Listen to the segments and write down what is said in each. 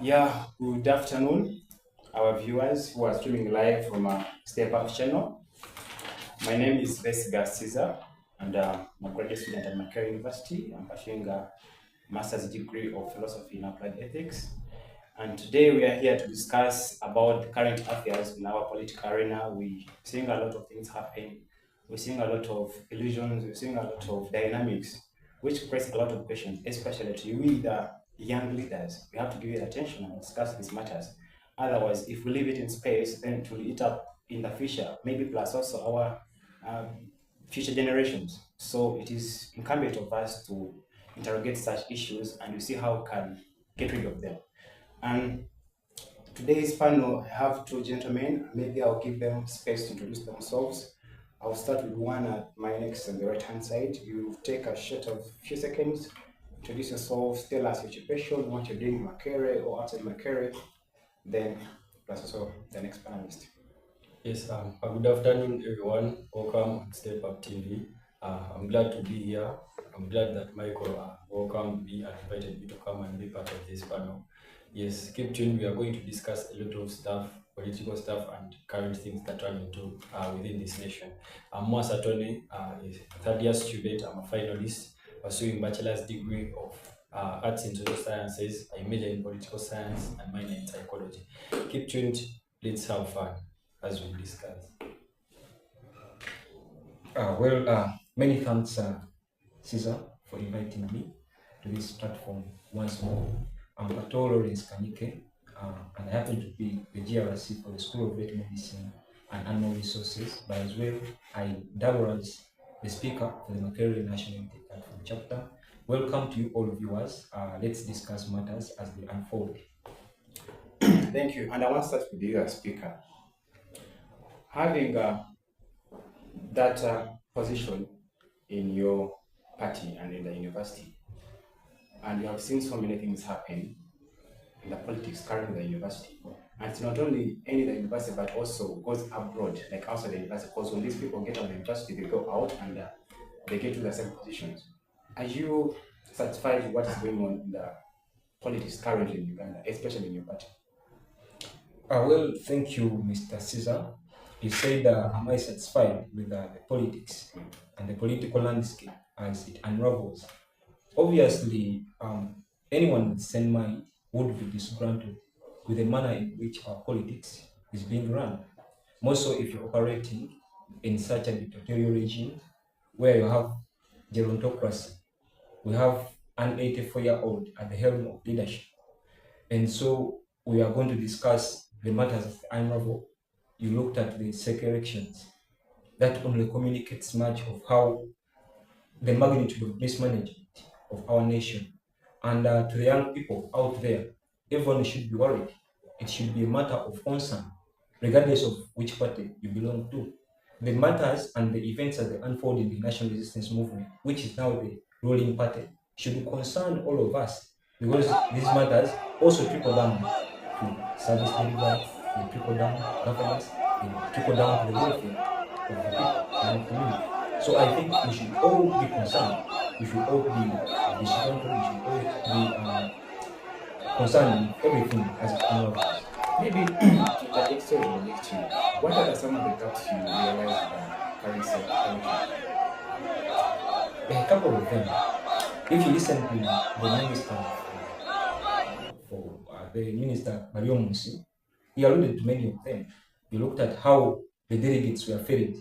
Yeah, good afternoon, our viewers who are streaming live from a Step Up channel. My name is Vesiga Caesar, and I'm a graduate student at Makerere University. I'm pursuing a master's degree of philosophy in applied ethics. And today we are here to discuss about the current affairs in our political arena. We're seeing a lot of things happen. We're seeing a lot of illusions. We're seeing a lot of dynamics, which creates a lot of questions, especially to you, the young leaders. We have to give it attention and discuss these matters. Otherwise, if we leave it in space, then it will eat up in the future, maybe plus also our future generations. So it is incumbent of us to interrogate such issues and we see how we can get rid of them. And today's panel, I have two gentlemen. Maybe I'll give them space to introduce themselves. I'll start with one at my next on the right-hand side. You take a short of few seconds, introduce yourself, tell us your occupation, what you're doing in Makerere or outside Makerere, then plus also the next panelist. Yes, good afternoon, everyone. Welcome on Step Up TV. I'm glad to be here. I'm glad that Michael welcomed me and invited me to come and be part of this panel. Yes, keep tuned. We are going to discuss a lot of stuff, political stuff, and current things that run into within this nation. I'm Mwasa Tony, a third year student. I'm a finalist pursuing bachelor's degree of arts in social sciences. I major in political science and minor in psychology. Keep tuned. Let's have fun as we discuss. Many thanks, Caesar, for inviting me to this platform once more. I'm Pato Lawrence Kanike, and I happen to be the GRC for the School of Veterinary Medicine and Animal Resources, but as well, I double as the speaker for the Makerere National Unity Platform chapter. Welcome to you all viewers. Let's discuss matters as they unfold. Thank you. And I want to start with you as speaker. Having that position in your party and in the university, and you have seen so many things happen in the politics currently in the university, and it's not only in the university but also goes abroad, like outside the university, because when these people get out of the university, they go out and they get to the same positions. Are you satisfied with what is going on in the politics currently in Uganda, especially in your party? Thank you, Mr. Caesar. You said, am I satisfied with the politics and the political landscape as it unravels? Obviously, anyone with sane mind would be disgruntled with the manner in which our politics is being run. More so if you're operating in such a dictatorial regime where you have gerontocracy. We have an 84-year-old at the helm of leadership. And so we are going to discuss the matters of the unravel. You looked at the SEC elections. That only communicates much of how the magnitude of mismanagement of our nation. And to the young people out there, everyone should be worried. It should be a matter of concern, regardless of which party you belong to. The matters and the events as they unfold in the National Resistance Movement, which is now the ruling party, should concern all of us, because these matters also trickle down to service delivery, they trickle down governance, they trickle down to the welfare of the people and the community. So I think we should all be concerned. We should all be disgruntled. We should all be concerned with everything as it unravels. Maybe to the extent of the next year, what are some of the gaps you realize in the current election? There are a couple of them. If you listen to the minister the minister Mario Musi, he alluded to many of them. He looked at how the delegates were ferried,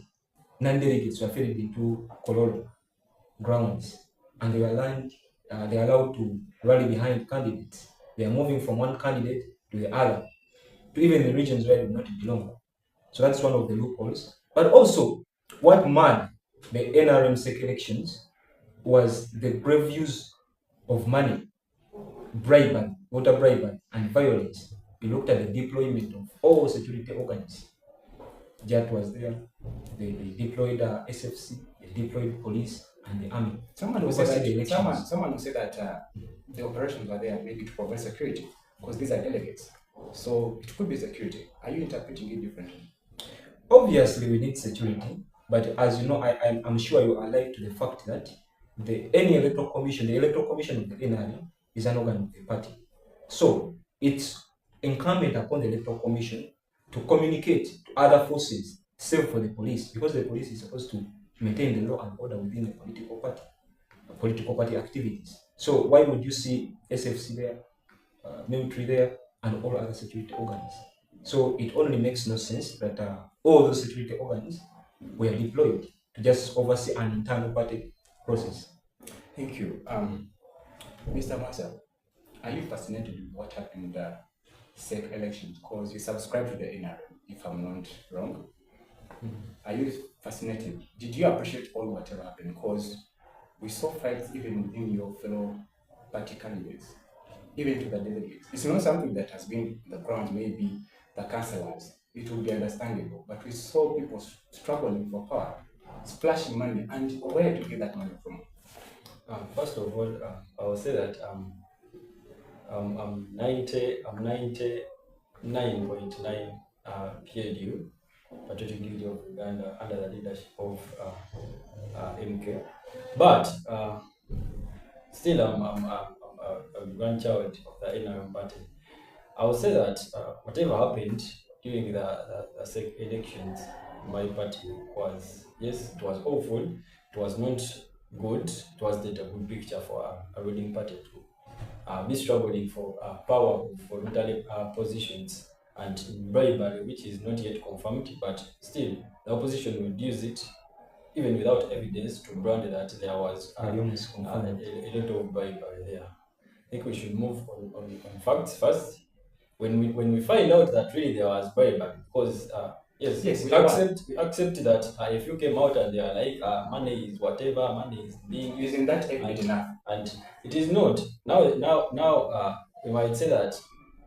non-delegates were ferried into Kololo grounds, and they were allowed to rally behind candidates. They are moving from one candidate to the other, to even the regions where they do not belong. So that's one of the loopholes. But also, what marred the NRM SEC elections was the grave use of money, bribery, voter bribery, and violence. We looked at the deployment of all security organs. JAT was there. They deployed SFC, they deployed police and the army. Someone who said that the operations were there maybe to provide security, because these are delegates. So it could be security. Are you interpreting it differently? Obviously, we need security, but as you know, I'm sure you are alive to the fact that the electoral commission of the NRM is an organ of the party. So it's incumbent upon the Electoral Commission to communicate to other forces, save for the police, because the police is supposed to maintain the law and order within a political party activities. So why would you see SFC there, military there, and all other security organs? So it only makes no sense that all those security organs were deployed to just oversee an internal party process. Thank you. Mr. Masa, are you fascinated with what happened in the SEC elections? Because you subscribe to the NRM, if I'm not wrong. Are you fascinated? Did you appreciate all whatever happened? Because we saw fights even within your fellow party candidates, even to the delegates. It's not something that has been on the ground, maybe the councillors. It would be understandable, but we saw people struggling for power, splashing money, and where to get that money from? First of all, I will say that I'm 99.9 PLU, Patriotic League of Uganda, under the leadership of MK. But still, I'm a grandchild of the NRM party. I would say that whatever happened during the SEC elections, my party was, yes, it was awful, it was not good, it was not a good picture for a ruling party to be struggling for power for voluntary positions and bribery, which is not yet confirmed, but still the opposition would use it even without evidence to brand that there was a lot of bribery there. I think we should move on facts first. When we find out that really there was bribery, because yes, we accept that if you came out and they are like money is whatever, money is being used, Isn't that evident enough? And it is not. Now we might say that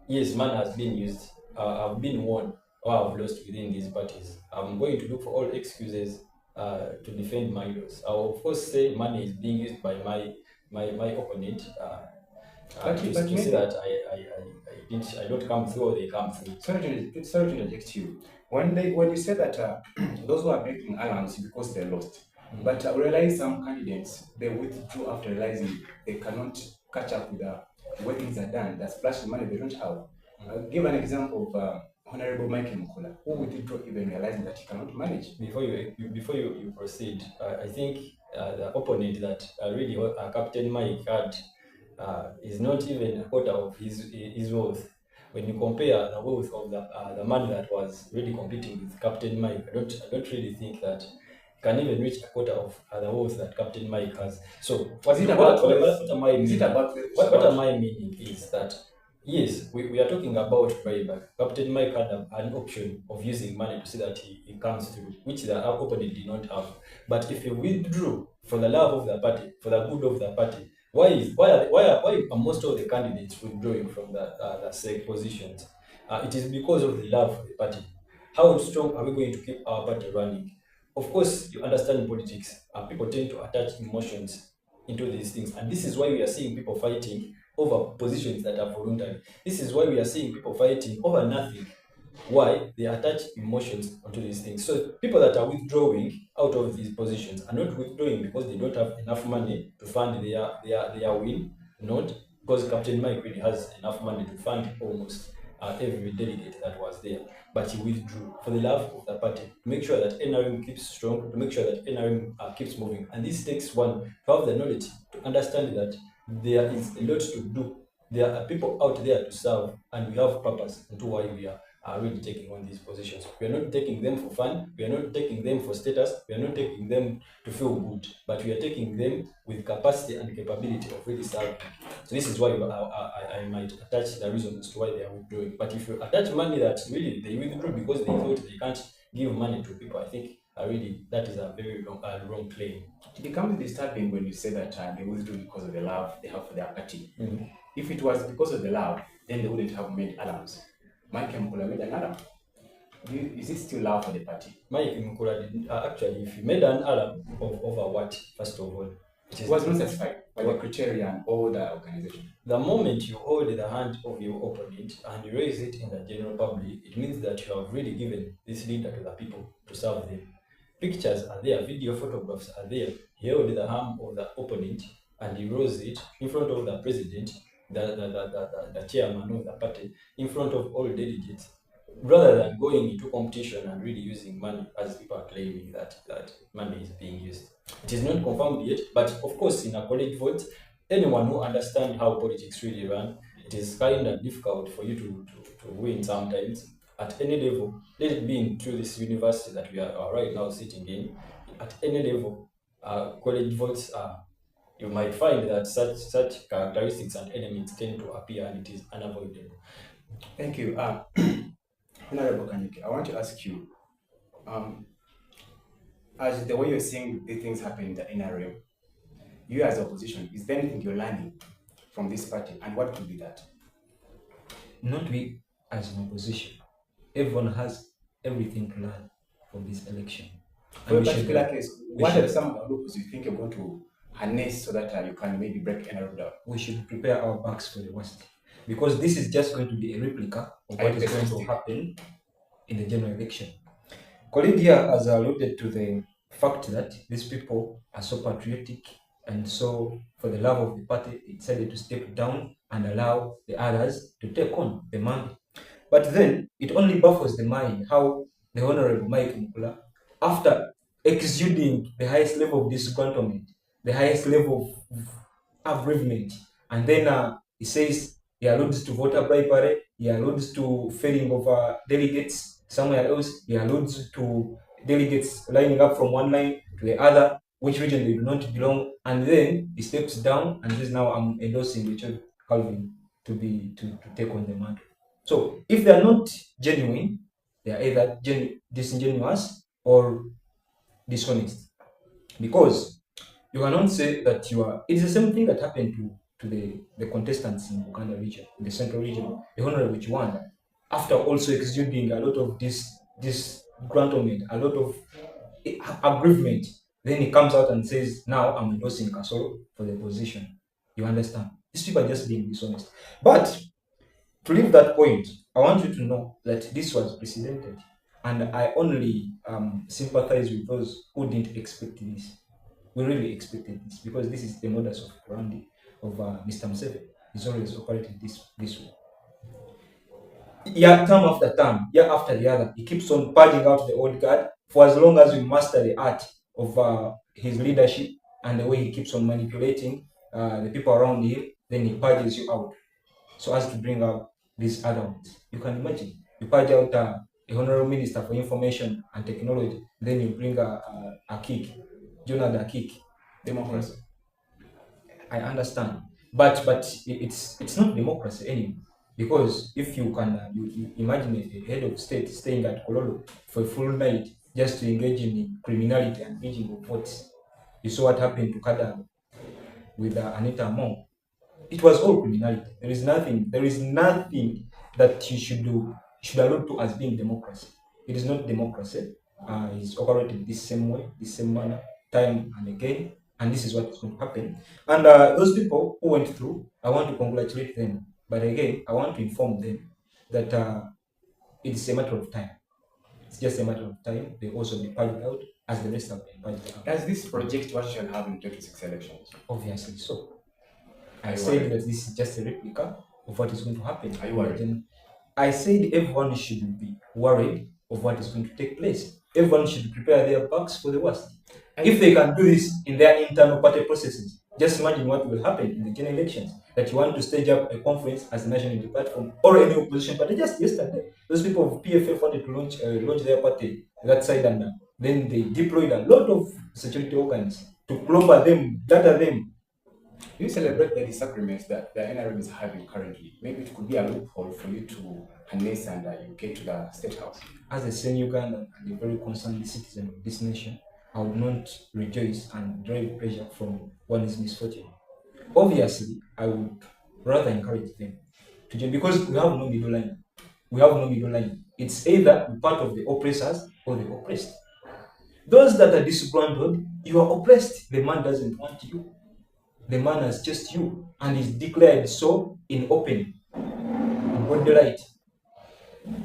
yes, money has been used. I've been won or I've lost within these parties. I'm going to look for all excuses to defend my loss. I will of course say money is being used by my opponent. To say that I don't come through or they come through. Sorry to interject you. When you say that those who are making alarms because they lost, but I realize some candidates, they withdrew after realizing they cannot catch up with the way things are done. That's splashing money they don't have. I'll give an example of Honorable Makerere, who withdrew even realizing that he cannot manage. Before you proceed, I think the opponent that really Captain Mike had is not even a quarter of his wealth. When you compare the wealth of the man that was really competing with Captain Mike, I don't really think that can even reach a quarter of the wealth that Captain Mike has. So what am I meaning is that yes, we are talking about bribery. Captain Mike had an option of using money to see that he comes through, which the opponent did not have. But if he withdrew for the love of the party, for the good of the party, why are most of the candidates withdrawing from the SEC positions? It is because of the love for the party. How strong are we going to keep our party running? Of course, you understand politics. People tend to attach emotions into these things, and this is why we are seeing people fighting over positions that are voluntary. This is why we are seeing people fighting over nothing. Why? They attach emotions onto these things. So people that are withdrawing out of these positions are not withdrawing because they don't have enough money to fund their win, not because Captain Mike really has enough money to fund almost every delegate that was there. But he withdrew for the love of the party, to make sure that NRM keeps strong, to make sure that NRM keeps moving. And this takes one to have the knowledge, to understand that there is a lot to do. There are people out there to serve, and we have purpose into why we are really taking on these positions. We are not taking them for fun, we are not taking them for status, we are not taking them to feel good, but we are taking them with capacity and capability of really serving. So this is why I might attach the reasons to why they are withdrawing. But if you attach money that really they withdrew because they thought they can't give money to people, I think really that is a very wrong claim. It becomes disturbing when you say that they withdrew because of the love they have for their party. If it was because of the love, then they wouldn't have made alarms. Mike Mukula made an alarm. Is it still love for the party? Mike Mukula didn't. Actually, if you made an alarm over what, first of all? It was not satisfied by the criteria and all the organization. The moment you hold the hand of your opponent and you raise it in the general public, it means that you have really given this leader to the people to serve them. Pictures are there, video photographs are there. He held the arm of the opponent and he rose it in front of the president the chairman of the party in front of all delegates, rather than going into competition and really using money as people are claiming that money is being used. It is not confirmed yet, but of course, in a college vote, anyone who understands how politics really run, it is kind of difficult for you to win sometimes at any level. Let it be into this university that we are right now sitting in. At any level, college votes are. You might find that such characteristics and elements tend to appear, and it is unavoidable. Thank you. Honorable Kanyike, I want to ask you, as the way you're seeing the things happen in the NRM, you as opposition, is there anything you're learning from this party, and what could be that? Not we as an opposition. Everyone has everything to learn from this election. For a particular case, what are some loopholes you think you're going to harness so that you can maybe break NRM down? We should prepare our backs for the worst, because this is just going to be a replica of what is going to happen in the general election. Collegia has alluded to the fact that these people are so patriotic, and so for the love of the party, they decided to step down and allow the others to take on the mandate. But then it only baffles the mind how the Honorable Mike Mukula, after exuding the highest level of disgruntlement, the highest level of aggrievement, and then he says he alludes to voter bribery, he alludes to failing of delegates somewhere else, he alludes to delegates lining up from one line to the other, which region they do not belong, and then he steps down and says, now I'm endorsing Richard Calvin to take on the mantle. So if they are not genuine, they are either disingenuous or dishonest, because you cannot say that you are. It's the same thing that happened to the contestants in Uganda region, in the central region, the Honorable Uganda, after also exuding a lot of this grantment, a lot of aggrievement. Then he comes out and says, now I'm endorsing Kasoro for the position. You understand? These people are just being dishonest. But to leave that point, I want you to know that this was precedented, and I only sympathize with those who didn't expect this. We really expected this, because this is the modus of operandi of Mr. Museveni. He's always operated this way. Yeah, term after term, year after the other, he keeps on purging out the old guard for as long as we master the art of his leadership and the way he keeps on manipulating the people around him. Then he purges you out so as to bring out these other ones. You can imagine, you purge out a honorable minister for information and technology, then you bring a kick, Jonah the kick. Democracy. I understand, but it's not democracy anymore, because if you can you imagine a head of state staying at Kololo for a full night just to engage in criminality and bridging of votes. You saw what happened to Kada with Anita Among. It was all criminality. There is nothing that you should allude to as being democracy. It is not democracy. It's operated this same way, this same manner, time and again, and this is what is going to happen. And those people who went through, I want to congratulate them. But again, I want to inform them that it's a matter of time. It's just a matter of time. They also be purged out as the rest of them purged out. Does this project what shall happen in 26 elections? Obviously so. I said that this is just a replica of what is going to happen. Are you worried? I said everyone should be worried of what is going to take place. Everyone should prepare their backs for the worst. If they can do this in their internal party processes, just imagine what will happen in the general elections. That you want to stage up a conference as a national unity platform or any opposition party. Just yesterday, those people of PFF wanted to launch their party that side, and then they deployed a lot of security organs to clobber them, data them. You celebrate the disagreements that the NRM is having currently. Maybe it could be a loophole for you to harness and you get to the State House. As a senior Ugandan and a very concerned citizen of this nation, I would not rejoice and derive pleasure from one's misfortune. Obviously, I would rather encourage them to join, because we have no middle line. We have no middle line. It's either part of the oppressors or the oppressed. Those that are disgruntled, you are oppressed. The man doesn't want you. The man has just you, and is declared so in open, in broad daylight.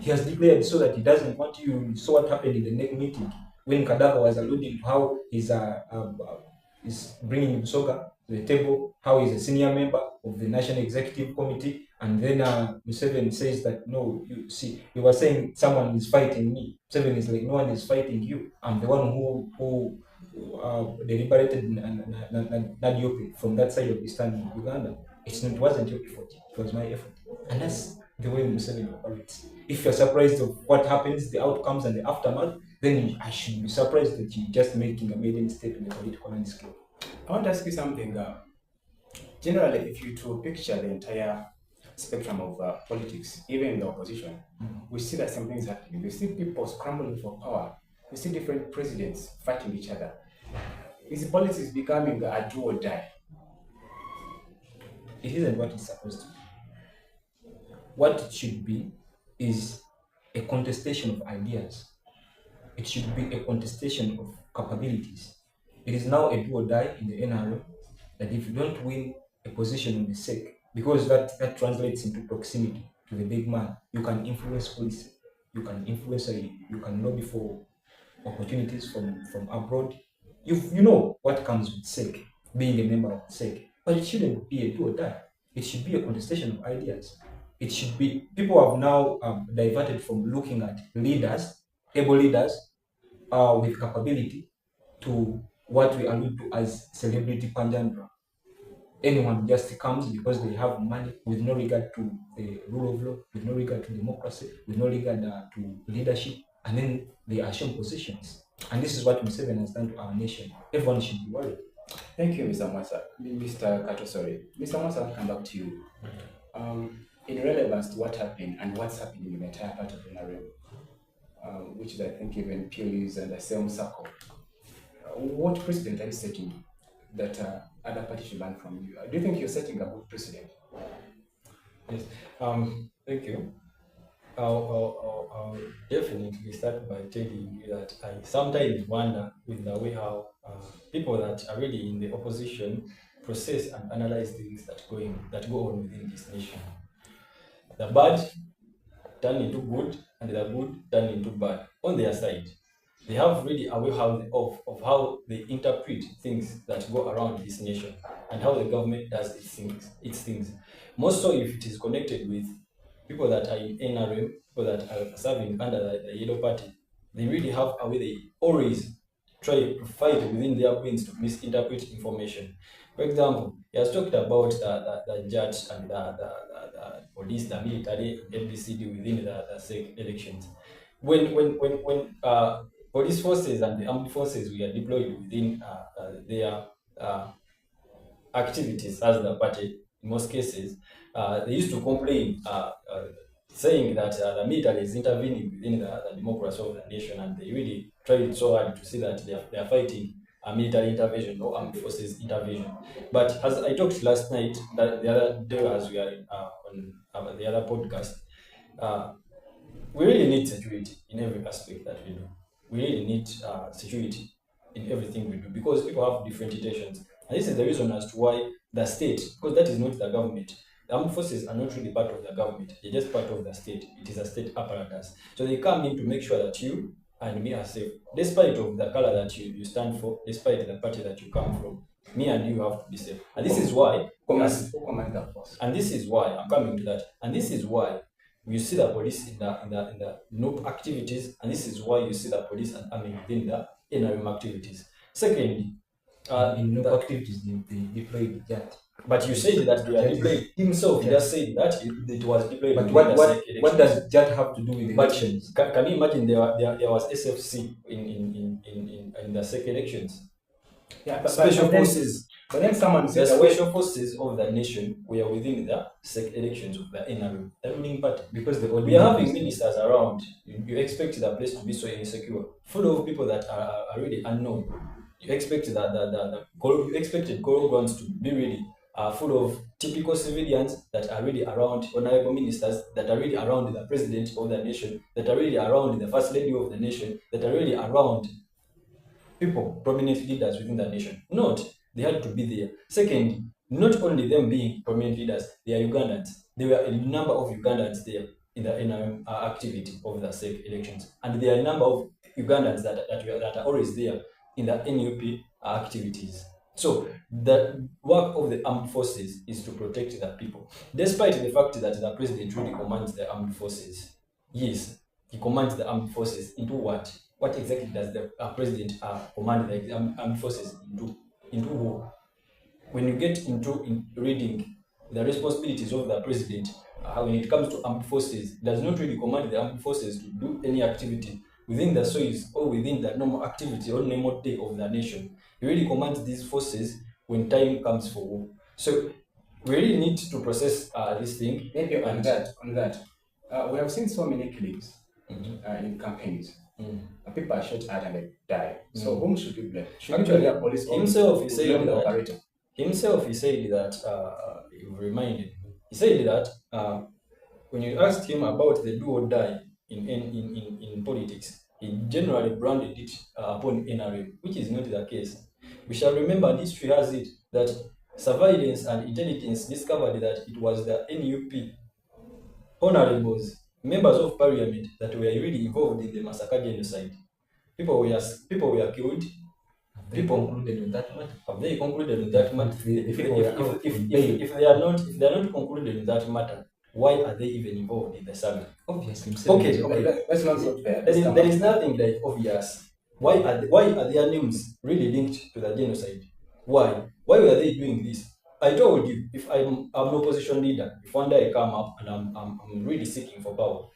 He has declared so that he doesn't want you. You saw what happened in the next meeting when Kadaga was alluding to how he's bringing Busoga to the table, how he's a senior member of the National Executive Committee, and then Museveni says that, no, you see, you were saying someone is fighting me. Museveni is like, no one is fighting you. I'm the one who deliberated Nadiope from that side of Eastern Uganda. It wasn't your effort, it was my effort. And that's the way Museveni operates. If you're surprised of what happens, the outcomes and the aftermath, then I should be surprised that you're just making a maiden step in the political landscape. I want to ask you something. Generally, if you to picture the entire spectrum of politics, even in the opposition, we see that some things happening. We see people scrambling for power. We see different presidents fighting each other. Is politics becoming a do or die? It isn't what it's supposed to be. What it should be is a contestation of ideas. It should be a contestation of capabilities. It is now a do or die in the NRM that if you don't win a position on the SEC, because that translates into proximity to the big man, you can influence policy, you can influence, you can lobby for opportunities from abroad. You know what comes with SEC, being a member of SEC, but it shouldn't be a do or die. It should be a contestation of ideas. It should be, people have now diverted from looking at leaders, able leaders with capability, to what we allude to as celebrity panjandra. Anyone just comes because they have money, with no regard to the rule of law, with no regard to democracy, with no regard to leadership, and then they assume positions. And this is what Museveni has done to our nation. Everyone should be worried. Thank you, Mr. Kato, sorry. Mr. Mwasa, I'll come back to you. In relevance to what happened and what's happening in the entire part of NRM, which is, I think, even purely is in the same circle. What precedent are you setting that other parties should learn from you? Do you think you're setting a good precedent? Yes. Thank you. I'll definitely start by telling you that I sometimes wonder with the way how people that are really in the opposition process and analyze things that go on within this nation. The bad turn into good, and the good turn into bad on their side. They have really a way of how they interpret things that go around this nation and how the government does its things. Most so if it is connected with people that are in NRM, people that are serving under the Yellow Party, they really have a way they always try to fight within their wings to misinterpret information. For example, he has talked about the judge and the police, the military, ADecade within the SEC elections. When police forces and the armed forces were deployed within their activities as the party, in most cases, they used to complain, saying that the military is intervening within the democracy of the nation, and they really tried so hard to see that they are fighting a military intervention or armed forces intervention. But as I talked last night, the other day as we are on the other podcast, we really need security in every aspect that we do. We really need security in everything we do, because people have different intentions. And this is the reason as to why the state, because that is not the government, the armed forces are not really part of the government, they're just part of the state. It is a state apparatus. So they come in to make sure that you and me are safe, despite of the color that you stand for, despite the party that you come from. Me and you have to be safe. And this is why, and this is why, I'm coming to that, and this is why you see the police in the NOP activities, and this is why you see the police and army within the NRM activities. Secondly, in NOP activities, they deployed that. But you said that they are deployed. Himself just said that it was deployed. But what does that have to do with elections? Can you imagine there was SFC in the SEC elections? Yeah, but special forces. But then someone said the special forces of the nation were within the SEC elections of the NRM, the ruling party. Because we are having ministers around. You expect the place to be so insecure, full of people that are really unknown. You expect you expected Gorogons to be really full of typical civilians that are really around honorable ministers, that are really around the president of the nation, that are really around the first lady of the nation, that are really around people, prominent leaders within the nation. Not, they had to be there. Second, not only them being prominent leaders, they are Ugandans. There were a number of Ugandans there in the NRM activity of the SEC elections. And there are a number of Ugandans that are always there in the NUP activities. So the work of the armed forces is to protect the people, despite the fact that the president really commands the armed forces. Yes, he commands the armed forces into what? What exactly does the president command the armed forces into? Into who? When you get into reading the responsibilities of the president, when it comes to armed forces, does not really command the armed forces to do any activity within the soils or within the normal activity or normal day of the nation. He really commands these forces when time comes for war. So we really need to process this thing. Maybe on that, we have seen so many clips in campaigns. People are shot at and they die. So whom should we blame? Should Actually, we blame the police or himself, he said blame the that. operator? Himself, he said that. He reminded. He said that when you asked him about the do or die in politics, he generally branded it upon NRM, which is not the case. We shall remember, and history has it, that surveillance and intelligence discovered that it was the NUP honorables, members of parliament, that were really involved in the massacre genocide. People were killed. People concluded on that matter. Have they concluded on that matter? If they are not concluded in that matter, why are they even involved in the saga? Obviously. Okay. Let's not go there. There is nothing like obvious. Why are their names really linked to the genocide? Why were they doing this? I told you, if I'm an opposition leader, if one day I come up and I'm really seeking for power,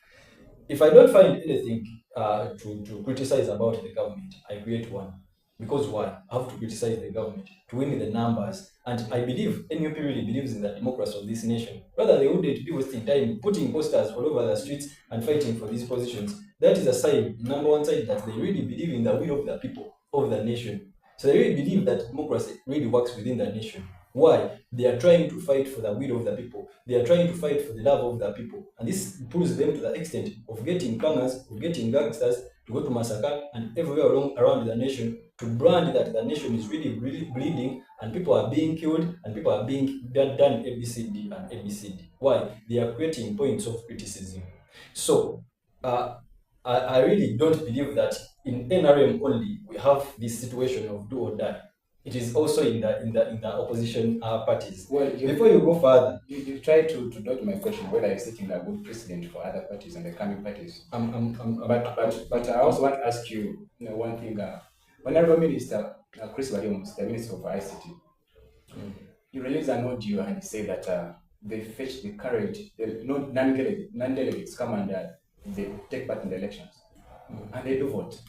if I don't find anything to criticize about the government, I create one. Because why? I have to criticize the government to win the numbers. And I believe NUP really believes in the democracy of this nation. Rather, they wouldn't be wasting time putting posters all over the streets and fighting for these positions. That is a sign, number one sign, that they really believe in the will of the people of the nation. So they really believe that democracy really works within the nation. Why? They are trying to fight for the will of the people. They are trying to fight for the love of the people. And this pulls them to the extent of getting gunners, of getting gangsters to go to massacre and everywhere around the nation to brand that the nation is really bleeding and people are being killed and people are being done ABCD and ABCD. Why? They are creating points of criticism. So I really don't believe that in NRM only we have this situation of do or die. It is also in the opposition parties. Well, before you go further, you try to dodge my question whether you're setting a good precedent for other parties and the coming parties. But I also want to ask you, one thing. Honorable Minister Chris Williams, the Minister of ICT, he released an audio and he said that they fetch the courage, non-delegates come and they take part in the elections and they do vote.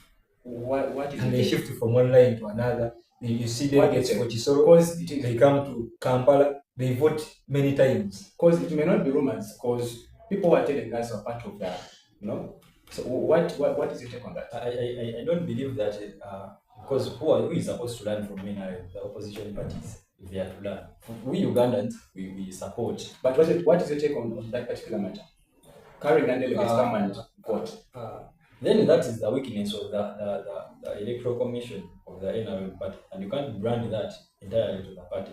What is and it? they shift from one line to another. You see them get Chisoro, because they come to Kampala, they vote many times. Because it may not be rumors, because people are telling us are part of that, So what is your take on that? I don't believe that because who is supposed to learn from the opposition parties if they are to learn? We Ugandans we support. But what is your take on that particular matter? Carrying and delegates come and vote. Then that is the weakness of the electoral commission of the NRM party, and you can't brand that entirely to the party.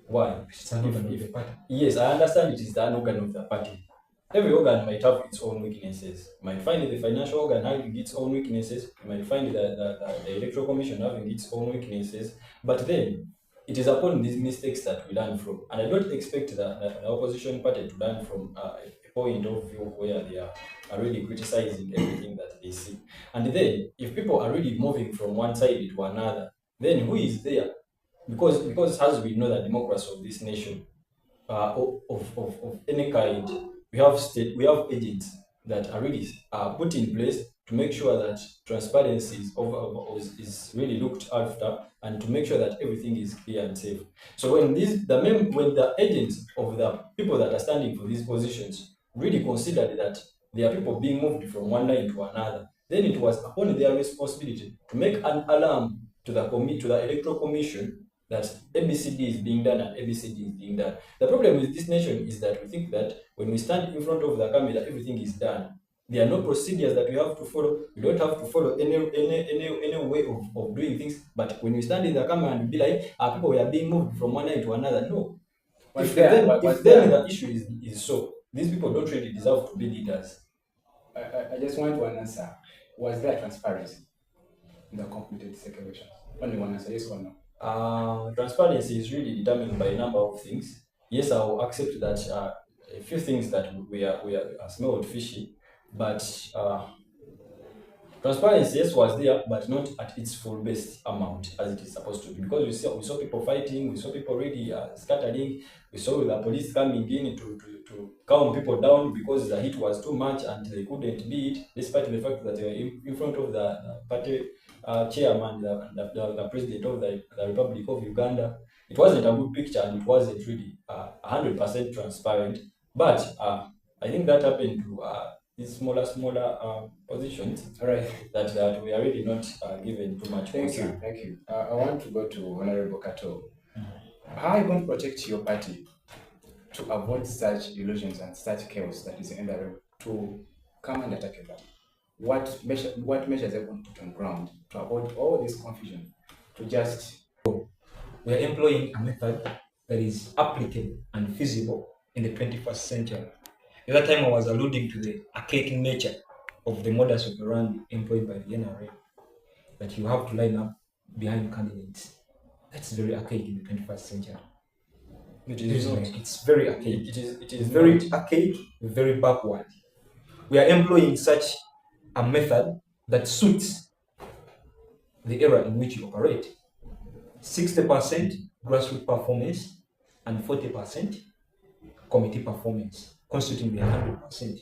Why? It's an organ of the party. Yes, I understand it is the organ of the party. Every organ might have its own weaknesses. You might find the financial organ having its own weaknesses. You might find the electoral commission having its own weaknesses. But then, it is upon these mistakes that we learn from. And I don't expect the opposition party to learn from a point of view where they are really criticizing everything that they see. And then, if people are really moving from one side to another, then who is there? Because as we know the democracy of this nation, of any kind, we have agents that are really put in place to make sure that transparency is really looked after and to make sure that everything is clear and safe. So when the agents of the people that are standing for these positions really considered that there are people being moved from one line to another, then it was upon their responsibility to make an alarm to the electoral commission that ABCD is being done and ABCD is being done. The problem with this nation is that we think that when we stand in front of the camera, everything is done. There are no procedures that we have to follow. We don't have to follow any way of doing things. But when we stand in the camera and be like, people were being moved from one line to another, no. If then the issue is so, these people don't really deserve to be leaders. I just want one answer. Was there transparency in the completed second election? Only one answer, yes or no? Transparency is really determined by a number of things. Yes, I will accept that a few things that we are smelled fishy, but transparency, yes, was there, but not at its full best amount as it is supposed to be. Because we saw people fighting, we saw people really scattering, we saw the police coming in to calm people down because the heat was too much and they couldn't beat it, despite the fact that they were in front of the party chairman, the president of the Republic of Uganda. It wasn't a good picture and it wasn't really 100% transparent. But I think that happened to these smaller positions, Alright. that we are really not given too much Thank concern. you. Thank you. I want to go to Honorable Kato. How are you going to protect your party to avoid such illusions and such chaos that is in the room to come and attack them? What measures are you going to put on ground to avoid all this confusion? To just We are employing a method that is applicable and feasible in the 21st century. The other time I was alluding to the archaic nature of the modus operandi employed by the NRA, that you have to line up behind candidates. That's very archaic in the 21st century. It's very archaic. It is Very not. archaic, very backward. We are employing such a method that suits the era in which you operate. 60% grassroots performance and 40% committee performance, constituting the 100%,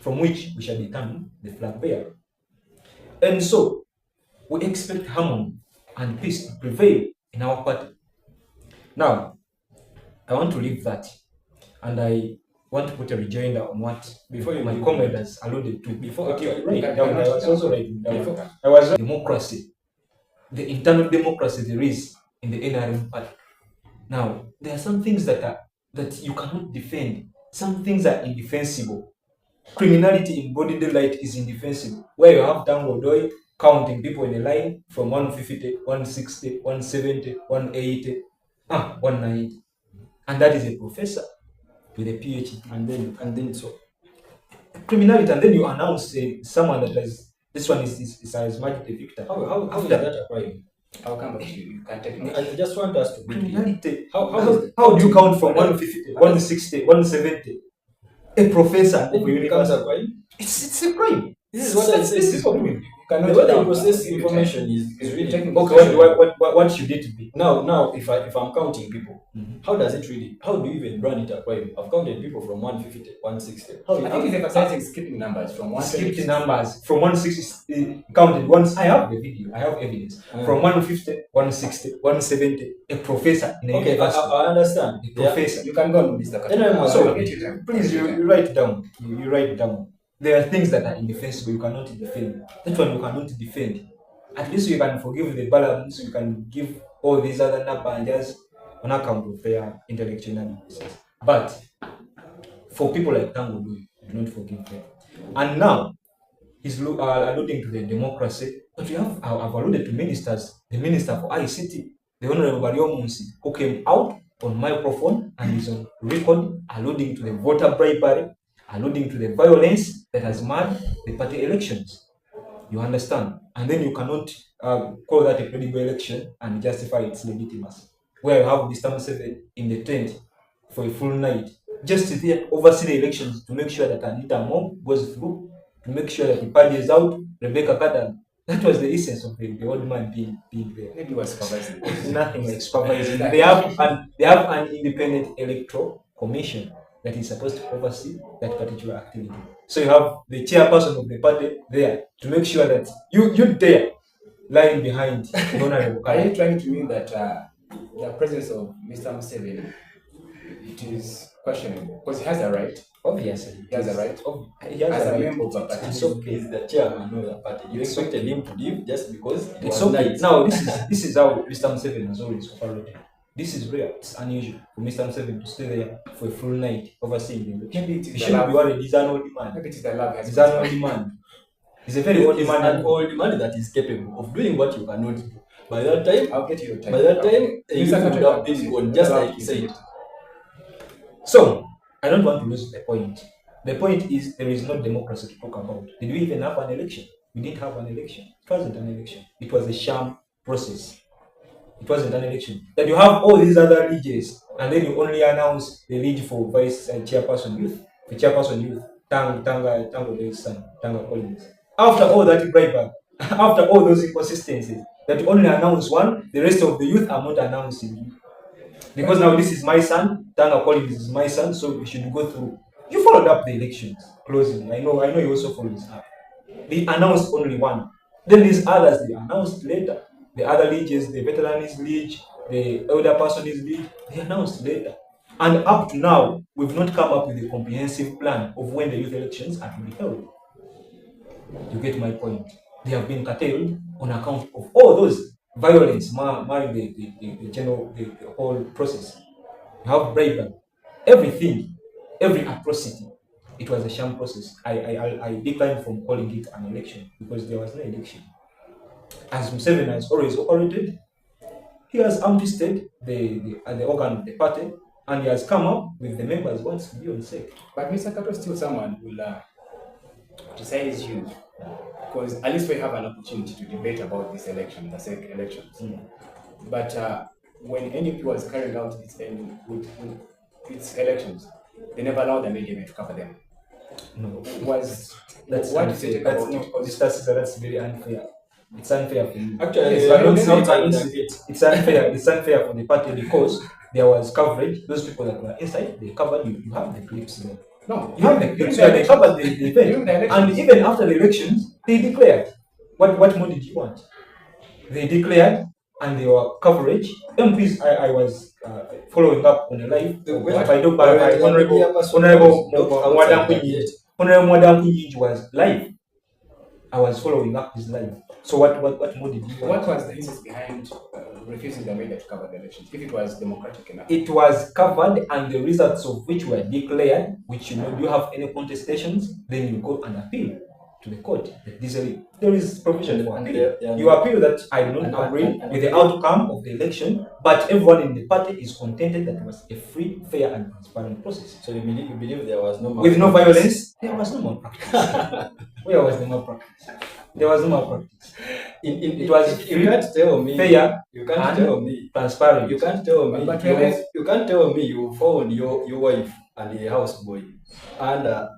from which we shall determine the flag bearer. And so, we expect harmony and peace to prevail in our party. Now, I want to leave that, and I want to put a rejoinder on what Before you my leave comment that, has alluded to. before Okay, actually- right down, I was also writing down. I was democracy, the internal democracy there is in the NRM party. Now, there are some things that you cannot defend. Some things are indefensible. Criminality in broad daylight is indefensible. Where you have Tango Doi counting people in a line from 150, 160, 170, 180, 190. And that is a professor with a PhD. and then so Criminality, and then you announce someone that has, this one is as much the victor. how is that a crime? I'll come back to you. You can take notes. I just want us to be clear. Criminality. How Do you count from 150, 160, 170? A professor of a it becomes university. a crime? It's a crime. This is what I said. This is what we. The way they process information is really technical. Okay, what should it be? now if I'm counting people, Mhm. how does it really, how do you even brand it a crime? I've counted people from 150, 160. I think it's emphasizing skipping numbers from one Skip the numbers from 160 counted once. I have the video. I have evidence from 150, 160, 170. A professor in a Okay, university. I understand. A professor. You can go on, Mr. Kato. NRM was So, I'll get you time. please, you write it down. You write it down. There are things that are indefensible. You cannot defend. That one you cannot defend. At least you can forgive the balance. You can give all these other napanjas on account of their intellectual analysis. But for people like Tango Doi, do not forgive them. And now he's alluding to the democracy. But we have, I've alluded to ministers. The minister for ICT, the Honorable Barrio Munsi, who came out on microphone and is on record alluding to the voter bribery, alluding to the violence that has marred the party elections. You understand? And then you cannot call that a credible election and justify its legitimacy. Where you have Mr. Museveni in the tent for a full night, just to oversee the elections to make sure that Anita Mom goes through, to make sure that the party is out, Rebecca Katan. That was the essence of the old man being there. Maybe it was supervising. Nothing like supervising. They have an independent electoral commission that is supposed to oversee that particular activity. So you have the chairperson of the party there to make sure that you there lying behind the honorable. Are you trying to mean that the presence of Mr. Museveni, it is questionable? Because he has a right. Obviously, He has a right. He has As a a right. member of the party. It's He's okay. the chairman of the party. You expected him to leave just because it It's was okay. night. Now this is how Mr. Museveni has always operated. This is rare. It's unusual for Mr. Museveni to stay there for a full night overseeing the election. Maybe it He is the shouldn't be love. worried. He's an old man. Maybe it is the love. He's an old man. He's a very old He's man. an old man that is capable of doing what you cannot do. By that time, I'll get you your time. by that time, you Mr. would Kato, have been gone, just like you said. So, I don't want to lose the point. The point is there is no democracy to talk about. Did we even have an election? We didn't have an election. It wasn't an election. It was a sham process. It wasn't an election. That you have all these other leagues, and then you only announce the league for vice chairperson youth, the chairperson youth, Tanga Collins. After all that bribery, after all those inconsistencies, that you only announce one, the rest of the youth are not announcing. Because now this is my son, Tanga Collins is my son, so we should go through. You followed up the elections closely. I know you also followed up. They announced only one. Then these others, they announced later. The other leagues, the veterans league, the elder persons league, they announced later. And up to now, we've not come up with a comprehensive plan of when the youth elections are to be held. You get my point. They have been curtailed on account of all those violence, marring the whole process. You have bribery, everything, every atrocity. It was a sham process. I declined from calling it an election because there was no election. As Museveni has always operated, he has ambusted the organ of the party, and he has come up with the members wants to be on sec. But Mr. Kato is still someone who will criticize you, because at least we have an opportunity to debate about this election, the SEC elections. But when NUP was carrying out its elections, they never allowed the media to cover them. No, That's what do you take about it? That's very unfair. It's unfair for you. Actually, it's unfair. It's unfair for the party because there was coverage. Those people that were inside, they covered you. You have the clips there. No, you have the clips where they covered the event. And even after the elections, they declared. What more did you want? They declared, and there were coverage. MPs, I was following up on a live by Honorable Madam Kunjiji was live. I was following up his live. So what more did you want? What was the instance behind refusing the media to cover the elections, if it was democratic enough? It was covered, and the results of which were declared, which do you have any contestations, then you go and appeal to the court. There is provision for appeal. You appeal that I do not agree with the outcome of the election, but everyone in the party is contented that it was a free, fair, and transparent process. So you believe there was no with no violence? There was no malpractice. Where was the malpractice? There was no malpractice. It was free, you can't tell me, fair, you can't tell me, transparent. You can't tell me, but you can't tell me you found your wife and a houseboy under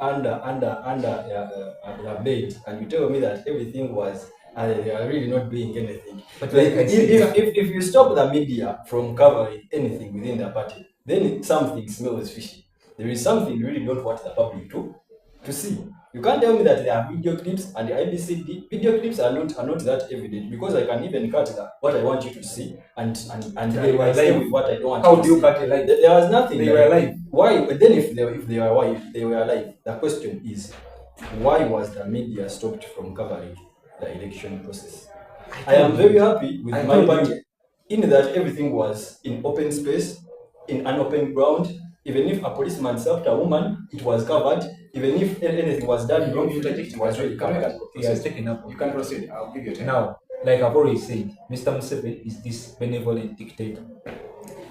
your bed, and you tell me that everything was they are really not doing anything. But like, if you stop the media from covering anything within the party, then something smells fishy. There is something you really don't want the public to see. You can't tell me that there are video clips and the IBCD video clips are not that evident, because I can even cut what I want you to see and they were live with what I don't want. How you do to you cut it live? There was nothing. They were live. Why? But then if they were live, the question is, why was the media stopped from covering the election process? I am very happy with my party in that everything was in open space, in an open ground. Even if a policeman slapped a woman, it was covered. Even if anything was done wrong, it was really covered. He has taken up. You can proceed. I'll give you time. Now, like I've already said, Mr. Museveni is this benevolent dictator.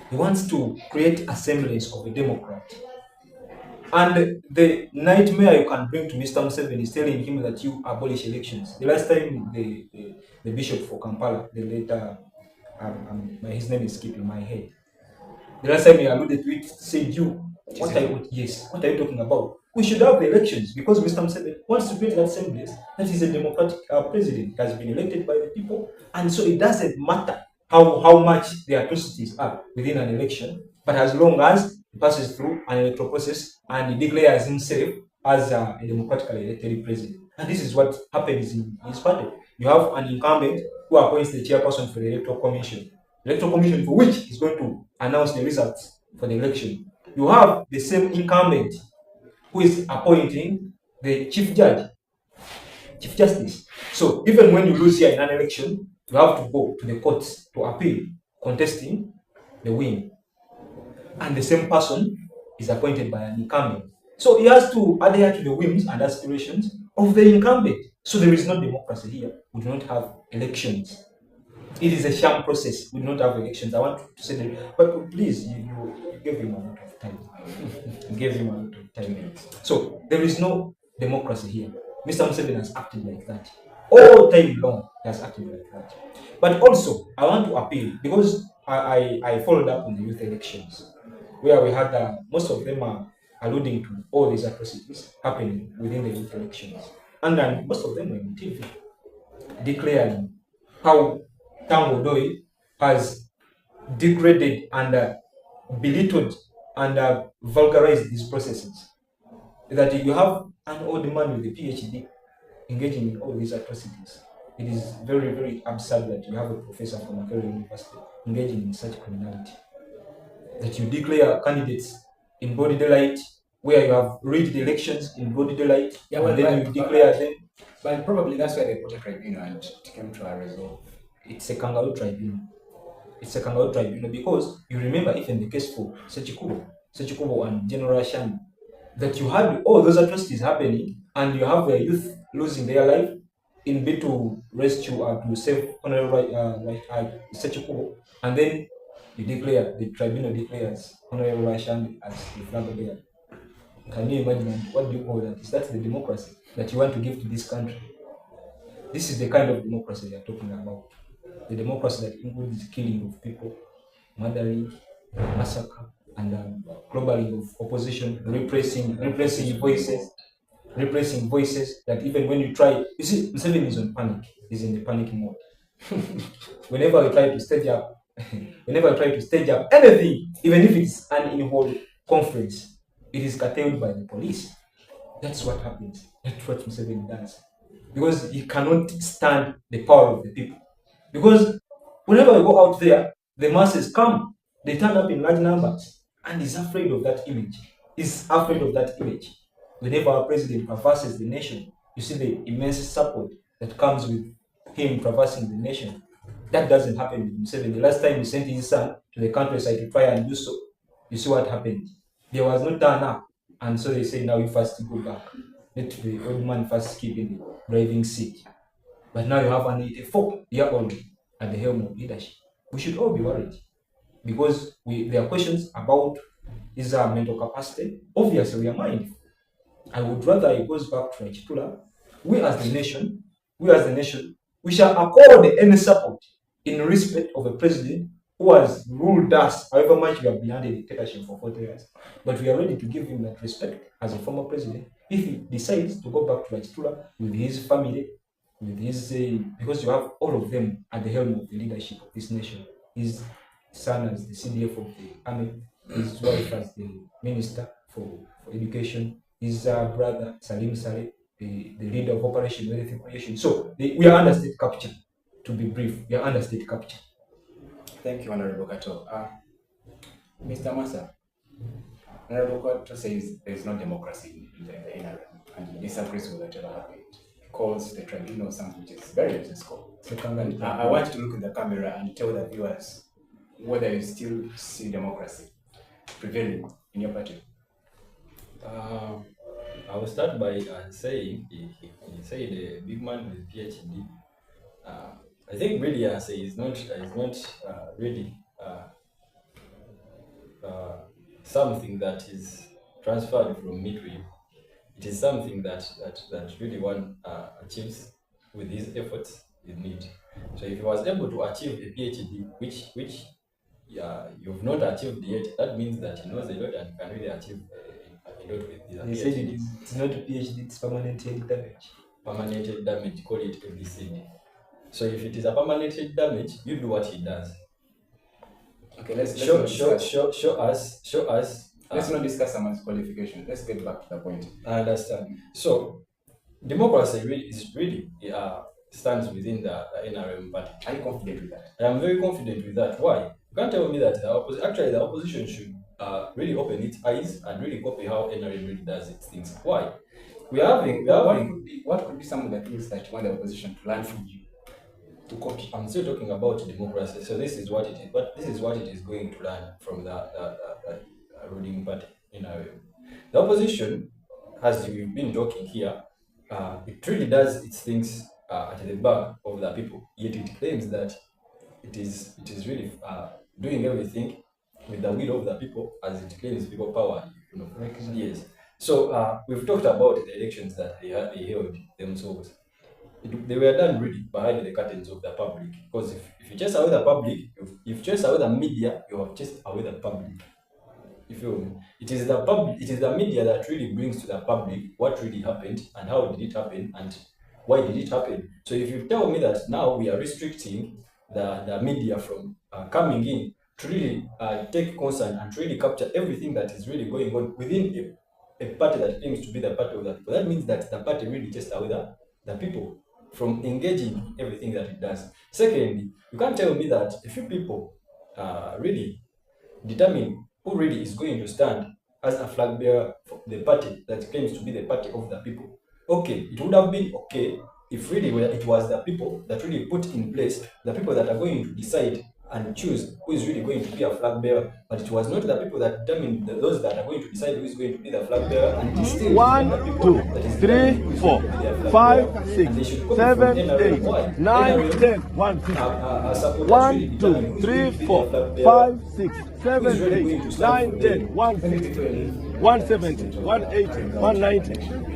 He wants to create a semblance of a democrat. And the nightmare you can bring to Mr. Museveni is telling him that you abolish elections. The last time the bishop for Kampala, the later, his name is skipping my head. The last time he alluded to it, said what are you talking about? We should have the elections because Mr. Museveni wants to create that semblance that he's a democratic president, has been elected by the people, and so it doesn't matter how much the atrocities are within an election, but as long as he passes through an electoral process and he declares himself as a democratically elected president. And this is what happens in his party. You have an incumbent who appoints the chairperson for the electoral commission for which is going to announce the results for the election. You have the same incumbent who is appointing the chief justice. So even when you lose here in an election, you have to go to the courts to appeal, contesting the win. And the same person is appointed by an incumbent. So he has to adhere to the whims and aspirations of the incumbent. So there is no democracy here. We do not have elections. It is a sham process. We do not have elections. I want to say that, but please, you gave him a lot of time. You gave him a lot of time. So there is no democracy here. Mr. Museveni has acted like that. all time long, he has acted like that. But also, I want to appeal because I followed up on the youth elections, where we had most of them are alluding to all these atrocities happening within the youth elections. And then most of them were on TV declaring how Tango Doi has degraded and belittled and vulgarized these processes. That you have an old man with a PhD engaging in all these atrocities. It is very, very absurd that you have a professor from Makerere University engaging in such criminality. That you declare candidates in broad daylight, where you have rigged elections in broad daylight, and then you declare them. But probably that's why they put a tribunal and it came to a resolve. It's a kangaroo tribunal. It's a kangaroo tribunal because you remember even the case for Sechikubo and General Shani, that you had all those atrocities happening and you have the youth losing their life in bid to rescue to save Honorable Sechikubo, and then you declare, the tribunal declares Honorable Shani as the flag bearer. Can you imagine what do you call that? Is that the democracy that you want to give to this country? This is the kind of democracy they are talking about. The democracy that includes killing of people, murdering, massacre, and globally of opposition, repressing voices that even when you try, you see, Museveni is on panic, he's in the panic mode. Whenever I try to stage up, anything, even if it's an in-hall conference, it is curtailed by the police. That's what happens. That's what Museveni does. Because he cannot stand the power of the people. Because whenever we go out there, the masses come, they turn up in large numbers, and he's afraid of that image. Whenever our president traverses the nation, you see the immense support that comes with him traversing the nation. That doesn't happen with Museveni. The last time he sent his son to the countryside to try and do so, you see what happened. There was no turn up, and so they say, now you first go back. Let the old man first keep in the driving seat. But now you have an 84-year-old at the helm of leadership. We should all be worried because there are questions about his mental capacity. Obviously, we are mindful. I would rather he goes back to Chitula. We as the nation, we shall accord any support in respect of a president who has ruled us, however much we have been under dictatorship for 40 years. But we are ready to give him that respect as a former president if he decides to go back to Chitula with his family, with his because you have all of them at the helm of the leadership of this nation. His son as the CDF of the army, his wife as the minister for education, his brother Salim Saleh, the leader of Operation Wealth Creation. So we are under state capture. To be brief, we are under state capture. Thank you, Honorable Kato. Mr. Massa, Honorable Kato says there is no democracy in the NRM and he disagrees with whatever happened. He calls the tribunal something which is very ethical. I want you to look in the camera and tell the viewers whether you still see democracy prevailing in your party. I will start by saying he said a big man with PhD. I think really is not really something that is transferred from me to you. It is something that really one achieves with his efforts with need. So if he was able to achieve a PhD, which you've not achieved yet, that means that he knows a lot and can really achieve a lot with his PhD. He said it's not a PhD, it's permanent head damage. Permanent head damage, call it ADecade. So if it is a permanent head damage, you do what he does. Okay, let's show us. Let's not discuss someone's qualification. Let's get back to the point. I understand. So democracy really stands within the NRM party. Are you confident with that? I am very confident with that. Why? You can't tell me that the opposition should really open its eyes and really copy how NRM really does its things. Why? What could be some of the things that you want the opposition to learn from you? To copy. I'm still talking about democracy. So this is what it is. But this is what it is going to learn from the ruling party in NRM. The opposition, as we've been talking here, it really does its things at the back of the people. Yet it claims that it is really doing everything with the will of the people, as it claims people power. Yes. So we've talked about the elections that they held themselves. they were done really behind the curtains of the public. Because if you chase away the public, if you chase away the media, you have chased away the public. You feel me? It is the media that really brings to the public what really happened and how did it happen and why did it happen. So if you tell me that now we are restricting the media from coming in to really take concern and to really capture everything that is really going on within a party that claims to be the party of the people, that means that the party really chased away the people from engaging in everything that it does. Secondly, you can't tell me that a few people really determine who really is going to stand as a flag bearer for the party that claims to be the party of the people. Okay, it would have been okay if really it was the people that really put in place, the people that are going to decide and choose who is really going to be a flag bearer, but it was not the people that determine those that are going to decide who is going to be the flag bearer, and it is still 1, 2, 3, 4, 5, 6, 7, 8, 9, 10, 1, 1, 2, 3, 4, 5, 6, 7, 8, 9, 10, 170, 180, 190.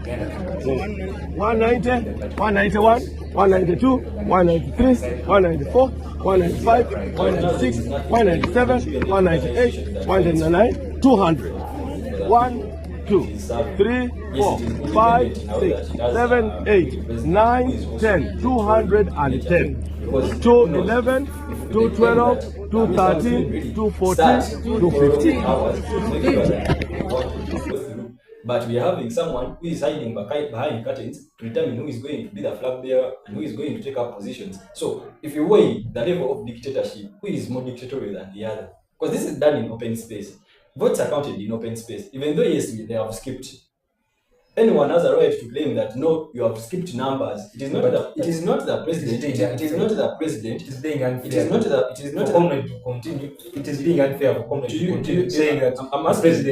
190, 191, 192, 193, 194, 195, 196, 197, 198, 199, 200. 1, 2, 3, 4, 5, 6, 7, 8, 9, 10, 210. 211, 212, 213, 214, 215. But we are having someone who is hiding behind curtains to determine who is going to be the flag bearer and who is going to take up positions. So if you weigh the level of dictatorship, who is more dictatorial than the other? Because this is done in open space. Votes are counted in open space. Even though yes, they have skipped. Anyone has a right to claim that no, you have skipped numbers. It is not the president. It is not the president. It is being unfair. It is not the. It is not Comrade to continue. It is being unfair for Comrade to continue saying that I'm asking.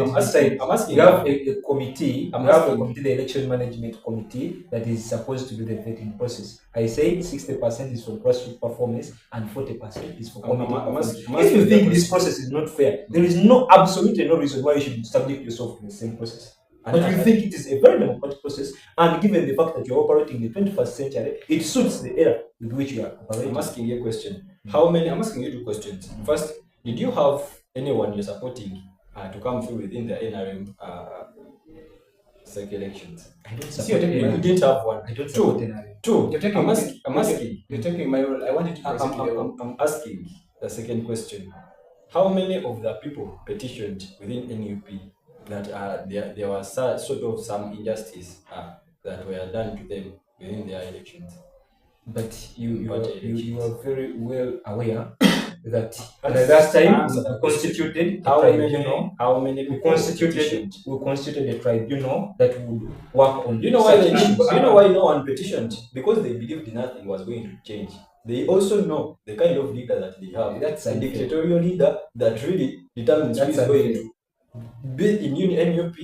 You have a committee. You have a committee, the election management committee, that is supposed to do the vetting process. I say 60% is for grassroots performance and 40% is for committee performance. If you think this process is not fair, there is absolutely no reason why you should subject yourself to the same process. But you think it is a very democratic process, and given the fact that you're operating in the 21st century, it suits the era with which you are operating. I'm asking you a question. I'm asking you two questions. First, did you have anyone you're supporting to come through within the NRM elections? I don't support NRM. You didn't have one. I don't support NRM. Two. I'm asking. You're taking my role. I wanted to I'm asking the second question. How many of the people petitioned within NUP that there was sort of some injustice that were done to them within their elections? But you are very well aware that at the last time we constituted a tribunal. How many we constituted a tribunal that would work on. You know why no one petitioned? Because they believed nothing was going to change. They also know the kind of leader that they have. That's a dictatorial leader that really determines who is going to be in NUP,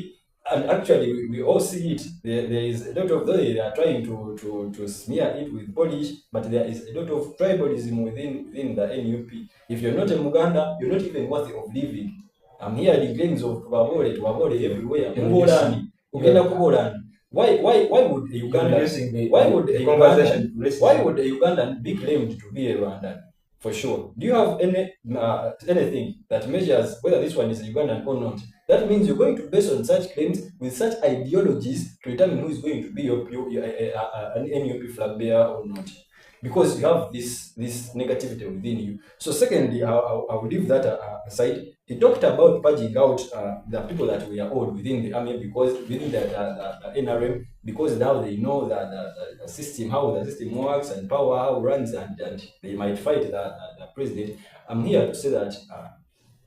and actually we all see it. There is a lot of, though they are trying to smear it with polish, but there is a lot of tribalism within the NUP. If you're not a Muganda, you're not even worthy of living. I'm hearing claims of Tubabole everywhere. Why would a Ugandan be claimed to be a Rwandan? For sure. Do you have anything that measures whether this one is a Ugandan or not? That means you're going to base on such claims with such ideologies to determine who is going to be an NUP flag bearer or not. Because you have this negativity within you. So secondly, I will leave that aside. He talked about purging out the people that we are old within the army, because within the NRM, because now they know that the system, how the system works and power how it runs, and they might fight the president. I'm here to say that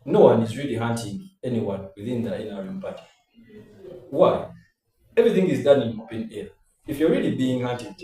no one is really hunting anyone within the NRM party. Why? Everything is done in open air. If you're really being hunted,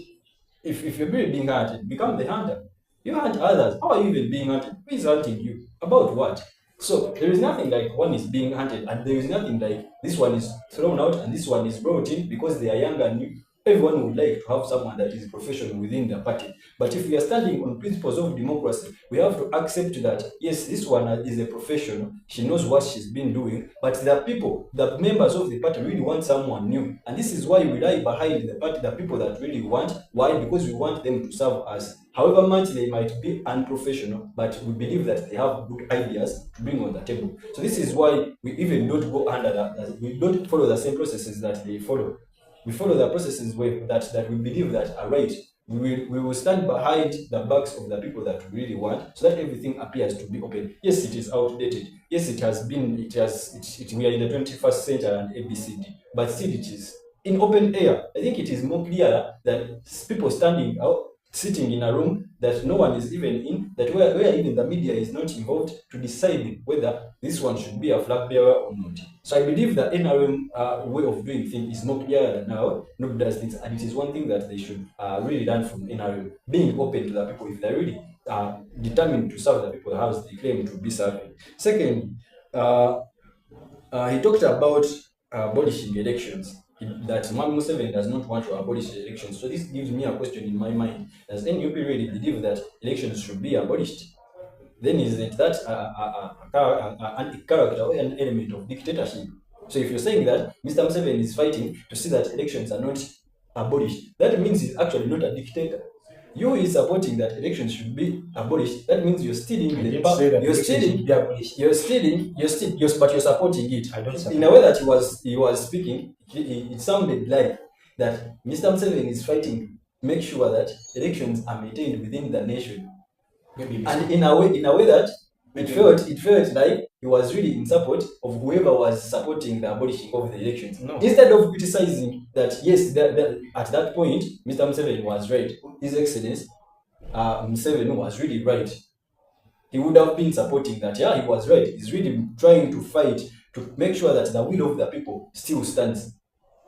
if you're really being hunted, become the hunter. You hunt others. How are you even being hunted? Who is hunting you? About what? So there is nothing like one is being hunted, and there is nothing like this one is thrown out and this one is brought in because they are younger and new. everyone would like to have someone that is professional within the party. But if we are standing on principles of democracy, we have to accept that, yes, this one is a professional, she knows what she's been doing, but the people, the members of the party really want someone new. And this is why we lie behind the party, the people that really want. Why? Because we want them to serve us. However much they might be unprofessional, but we believe that they have good ideas to bring on the table. So this is why we even don't go under that, we don't follow the same processes that they follow. We follow the processes that we believe that are right. We will stand behind the backs of the people that we really want, so that everything appears to be open. Yes, it is outdated. Yes, we are in the 21st century and ABCD, but still it is in open air. I think it is more clear that people standing out, sitting in a room that no one is even in, that where even the media is not involved, to decide whether this one should be a flag bearer or not. So I believe the NRM way of doing things is more clear than how nobody does things, and it is one thing that they should really learn from NRM, being open to the people if they're really determined to serve the people as they claim to be serving. Second, he talked about abolishing elections, that Museveni does not want to abolish elections. So this gives me a question in my mind. Does NUP really believe that elections should be abolished? Then isn't that a character or an element of dictatorship? So if you're saying that Mr. Museveni is fighting to see that elections are not abolished, that means he's actually not a dictator. You is supporting that elections should be abolished. That means you're stealing the power. But you're supporting it. I don't support in a way that he was speaking, it sounded like that Mr. Museveni is fighting to make sure that elections are maintained within the nation. Maybe and in a way that it felt like he was really in support of whoever was supporting the abolishing of the elections. No. Instead of criticizing that, yes, at that point, Mr. Museveni was right. His Excellency Museveni was really right. He would have been supporting that. Yeah, he was right. He's really trying to fight to make sure that the will of the people still stands.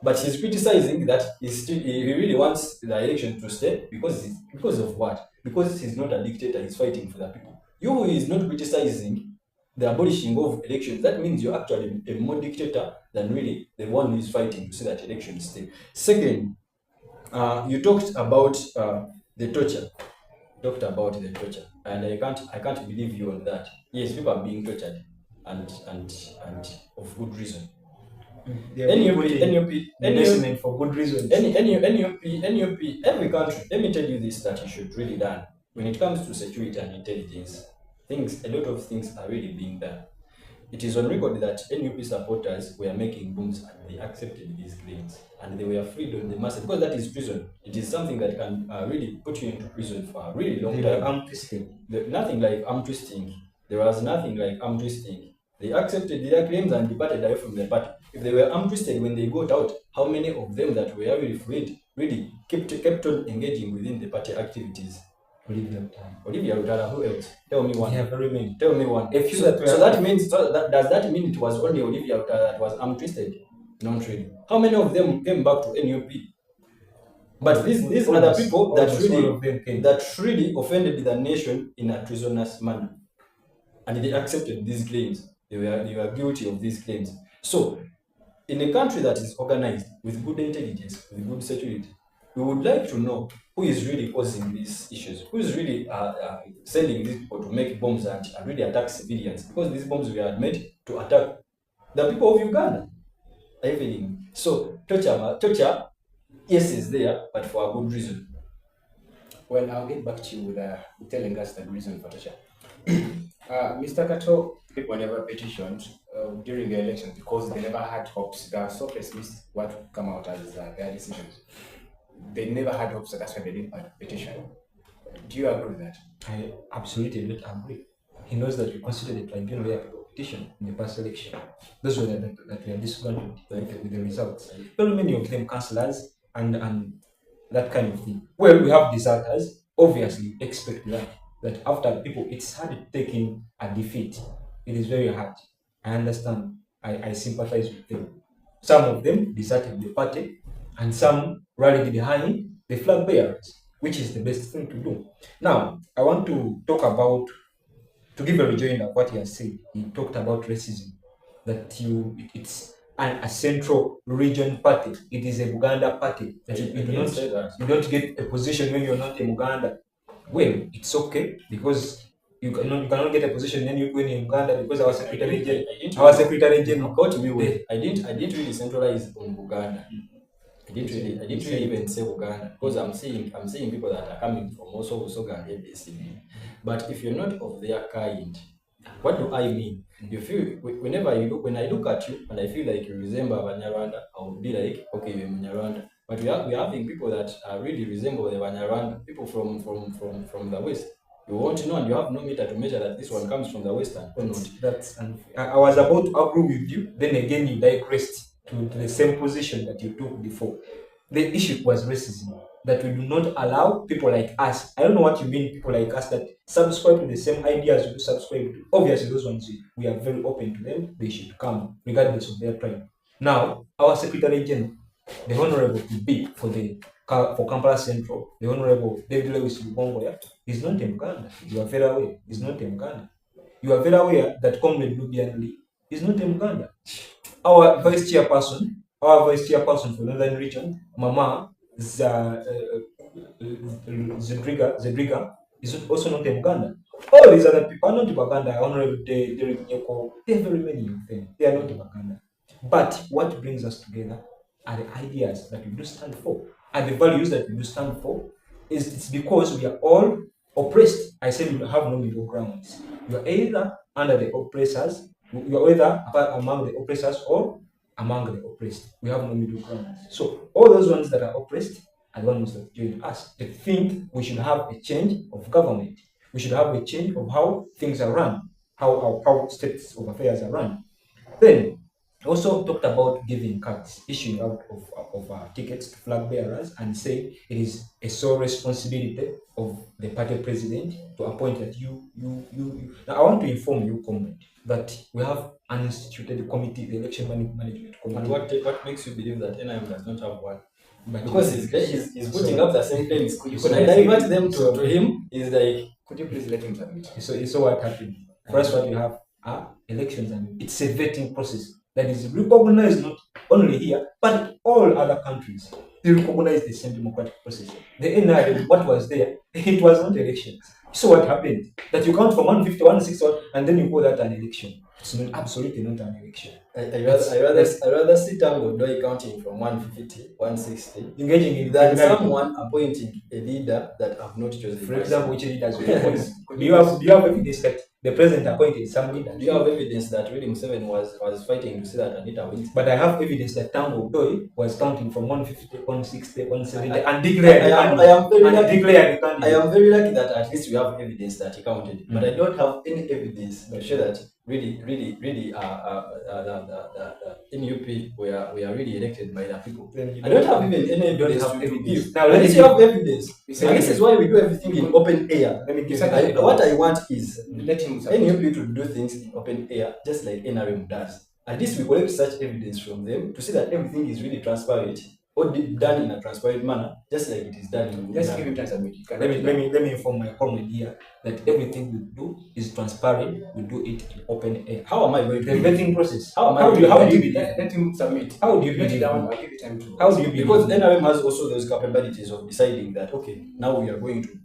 But he's criticizing that he really wants the election to stay because of what? Because he's not a dictator, he's fighting for the people. You who is not criticizing the abolishing of elections, that means you're actually a more dictator than really the one who is fighting to see that elections stay. Second, you talked about the torture. And I can't believe you on that. Yes, people are being tortured, and of good reason. NUP for good reasons. NUP, every country. Let me tell you this that you should really learn. When it comes to security and intelligence, a lot of things are really being done. It is on record that NUP supporters were making bombs and they accepted these claims and they were freed on the mass, because that is prison. It is something that can really put you into prison for a really long time. Nothing like arm twisting. There was nothing like arm twisting. They accepted their claims and departed away from the party. If they were arm twisted when they got out, how many of them that were really freed really kept on engaging within the party activities? Olivia Utara, who else? Tell me one. Yeah, very many. Tell me one. Does that mean it was only Olivia Utara that was arm twisted? Not really. How many of them came back to NUP? But these are the people that really offended the nation in a treasonous manner. And they accepted these claims. They were guilty of these claims. So, in a country that is organized with good intelligence, with good security, we would like to know who is really causing these issues, who is really sending these people to make bombs and really attack civilians, because these bombs were made to attack the people of Uganda. So, torture, yes, is there, but for a good reason. Well, I'll get back to you with telling us the reason for torture. Mr. Kato, people never petitioned during the election because they never had hopes. They are so pessimistic what would come out as their decisions. They never had hopes, so that's why they didn't petition. Do you agree with that? I absolutely don't agree. He knows that we consider the tribunal where people petition in the past election. Those were that were disgruntled with the results. Very many of them councillors and that kind of thing. Well, we have deserters. Obviously, expect that after people, it's hard taking a defeat. It is very hard. I understand. I sympathize with them. Some of them deserted the party, and some rallied behind the flag bearers, which is the best thing to do. Now, I want to talk about, to give a rejoinder of what he has said. He talked about racism, that a central region party. It is a Uganda party. That you don't get a position when you're not in Uganda. Well, it's okay because you cannot get a position when you're in Uganda because our secretary general got me. I didn't really centralize on Uganda. I didn't really even say Uganda because I'm seeing people that are coming from also Usoga and ADecade. But if you're not of their kind, what do I mean? You feel when I look at you and I feel like you resemble Banyarwanda, I would be like, okay, you're Banyarwanda. But we're having people that really resemble the Banyarwanda, people from the West. You want to know, and you have no meter to measure that this one comes from the Western or not. That's unfair. I was about to agree with you. Then again, you digressed to the same position that you took before. The issue was racism. That we do not allow people like us. I don't know what you mean, people like us that subscribe to the same ideas we subscribe to. Obviously, those ones we are very open to them. They should come, regardless of their tribe. Now, our Secretary General, the Honorable PB for Kampala Central, the Honorable David Lewis Lubongoya, is not in Uganda. You are very aware. He's not in Uganda. You are very aware that Comrade Lubian Lee is not in Uganda. Our vice chairperson for Northern Region, Mama Zedriga, is also not in Uganda. All these other people are not in Uganda. Honorable Derek Nyeko, there are very many of them. They are not in Uganda. But what brings us together are the ideas that we do stand for, and the values that we do stand for. It's because we are all oppressed. I said we have no middle grounds. You are either under the oppressors, you are either among the oppressors or among the oppressed. We have no middle ground. So all those ones that are oppressed are the ones that join us. They think we should have a change of government. We should have a change of how things are run, how states of affairs are run. Then also talked about giving cards, issuing out of tickets to flag bearers, and say it is a sole responsibility of the party president to appoint that you. Now I want to inform you, comrade, that we have an instituted committee, the election management committee. And what makes you believe that NIM does not have one? But because he's putting up the same claims. When I divert them to him, he's like, could you please let him submit? So what happened? First, what you have are elections, and it's a vetting process that is recognized not only here, but all other countries. They recognize the same democratic process. The NIM, what was there, it was not elections. So what happened? That you count from 150, 160, and then you call that an election. It's not, absolutely not an election. I rather sit down with Doi counting from 150, 160, engaging in than someone appointing a leader that have not chosen. For example, which leaders we appoint? Do you have evidence that the president appointed some leader? Do you have evidence that really Museveni was fighting to see that Anita wins? But I have evidence that Tango Doi was counting from 150, 160, 170 and declared. I am very lucky that at least we have evidence that he counted, but I don't have any evidence to show that really the NUP we are really elected by the people. I don't have even any evidence to give. Now let's have evidence. This is why we do everything in open air. What I want is let him NUP to do things in open air, just like NRM does. At least we collect such evidence from them to see that everything is really transparent or done in a transparent manner, just like it is done in. Let's give him time to submit. Let me inform my comment here that everything we do is transparent. We do it in open air. How am I going to the vetting process? How do you let him submit? How do you let it down? I'll give you time to. How do you because NRM has also those capabilities of deciding that okay, now we are going to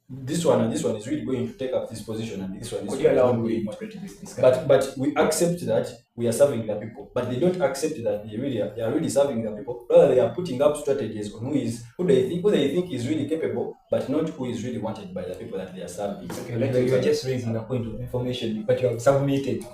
this one and this one is really going to take up this position and this one is. Could you allow me to moderate this discussion? But we accept that we are serving the people, but they don't accept that they are really serving the people. Rather, they are putting up strategies on who they think is really capable, but not who is really wanted by the people that they are serving. Okay, you are just raising a point of information, but you have submitted.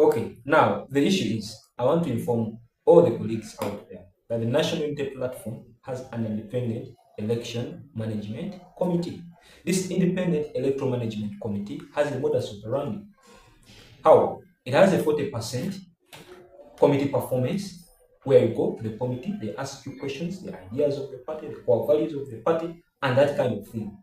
Okay. Now the issue is, I want to inform all the colleagues out there that the National Unity Platform has an independent election management committee. This independent electoral management committee has a modus operandi. How? It has a 40% committee performance, where you go to the committee, they ask you questions, the ideas of the party, the core values of the party, and that kind of thing.